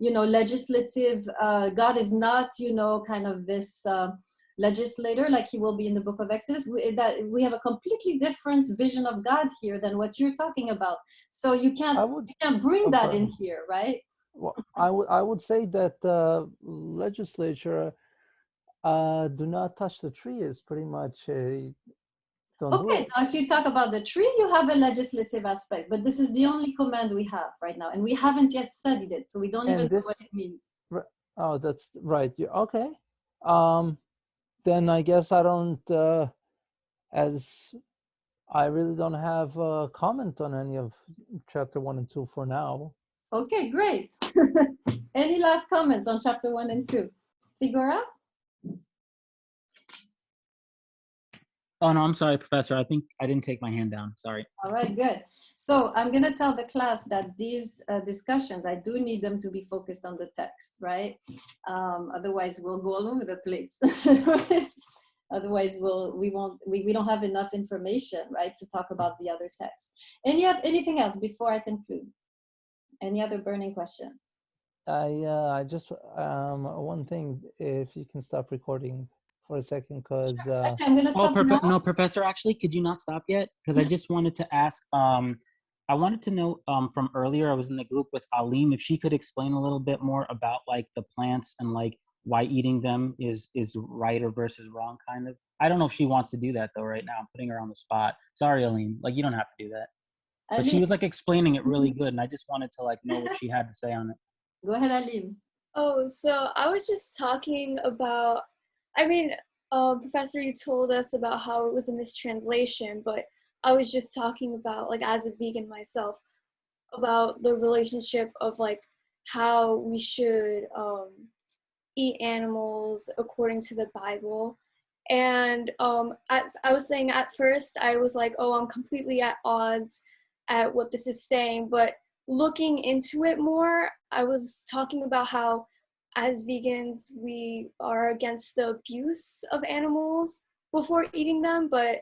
legislative, God is not, kind of this legislator like he will be in the book of Exodus. We have a completely different vision of God here than what you're talking about. So you can't bring that in here, right? Well, I would say that the legislature do not touch the tree is pretty much don't do Okay, it. now if you talk about the tree, you have a legislative aspect, but this is the only command we have right now, and we haven't yet studied it, so we don't even know what it means. Oh, that's right. Okay. Then I guess I don't, as I really don't have a comment on any of chapter 1 and 2 for now. Okay, great. Any last comments on chapter 1 and 2? Figura? Oh, no, I'm sorry, Professor. I think I didn't take my hand down. Sorry. All right, good. So I'm going to tell the class that these discussions, I do need them to be focused on the text, right? Otherwise, we'll go all over the place. Otherwise, we don't have enough information, right, to talk about the other texts. Anything else before I conclude? Any other burning question? I just one thing, if you can stop recording for a second, because I'm gonna stop now. No, Professor, actually, could you not stop yet? Because I just wanted to ask, I wanted to know from earlier, I was in the group with Alim, if she could explain a little bit more about like the plants and like why eating them is right or versus wrong, kind of. I don't know if she wants to do that though right now. I'm putting her on the spot. Sorry, Alim, like you don't have to do that. But she was like explaining it really good, and I just wanted to like know what she had to say on it. Go ahead, Alim. Oh, so I was just talking about, Professor, you told us about how it was a mistranslation, but I was just talking about, like, as a vegan myself, about the relationship of, like, how we should eat animals according to the Bible. And I was saying at first, I was like, oh, I'm completely at odds at what this is saying, but looking into it more, I was talking about how as vegans, we are against the abuse of animals before eating them, but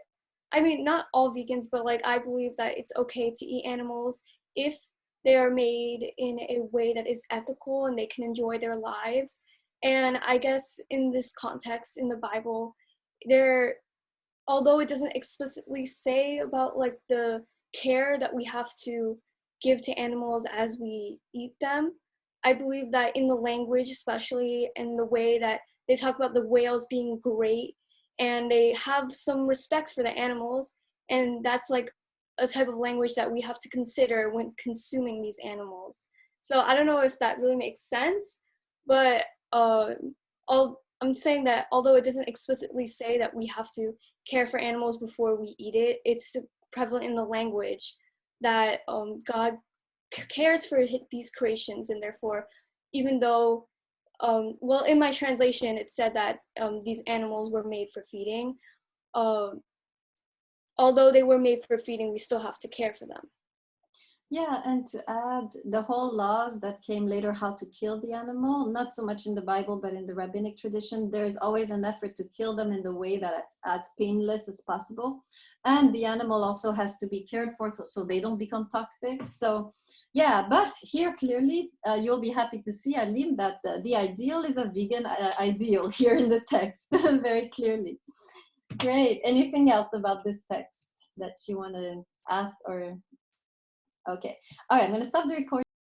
I mean, not all vegans, but like I believe that it's okay to eat animals if they are made in a way that is ethical and they can enjoy their lives. And I guess in this context, in the Bible, although it doesn't explicitly say about like the care that we have to give to animals as we eat them, I believe that in the language, especially in the way that they talk about the whales being great and they have some respect for the animals, and that's like a type of language that we have to consider when consuming these animals. So I don't know if that really makes sense, but I'm saying that although it doesn't explicitly say that we have to care for animals before we eat it, it's prevalent in the language that God cares for these creations, and therefore, even though, in my translation, it said that these animals were made for feeding. Although they were made for feeding, we still have to care for them. Yeah, and to add the whole laws that came later, how to kill the animal, not so much in the Bible, but in the rabbinic tradition, there's always an effort to kill them in the way that it's as painless as possible. And the animal also has to be cared for so they don't become toxic. So yeah, but here clearly, you'll be happy to see, Alim, that the ideal is a vegan ideal here in the text, very clearly. Great. Anything else about this text that you want to ask or? Okay. All right, I'm going to stop the recording.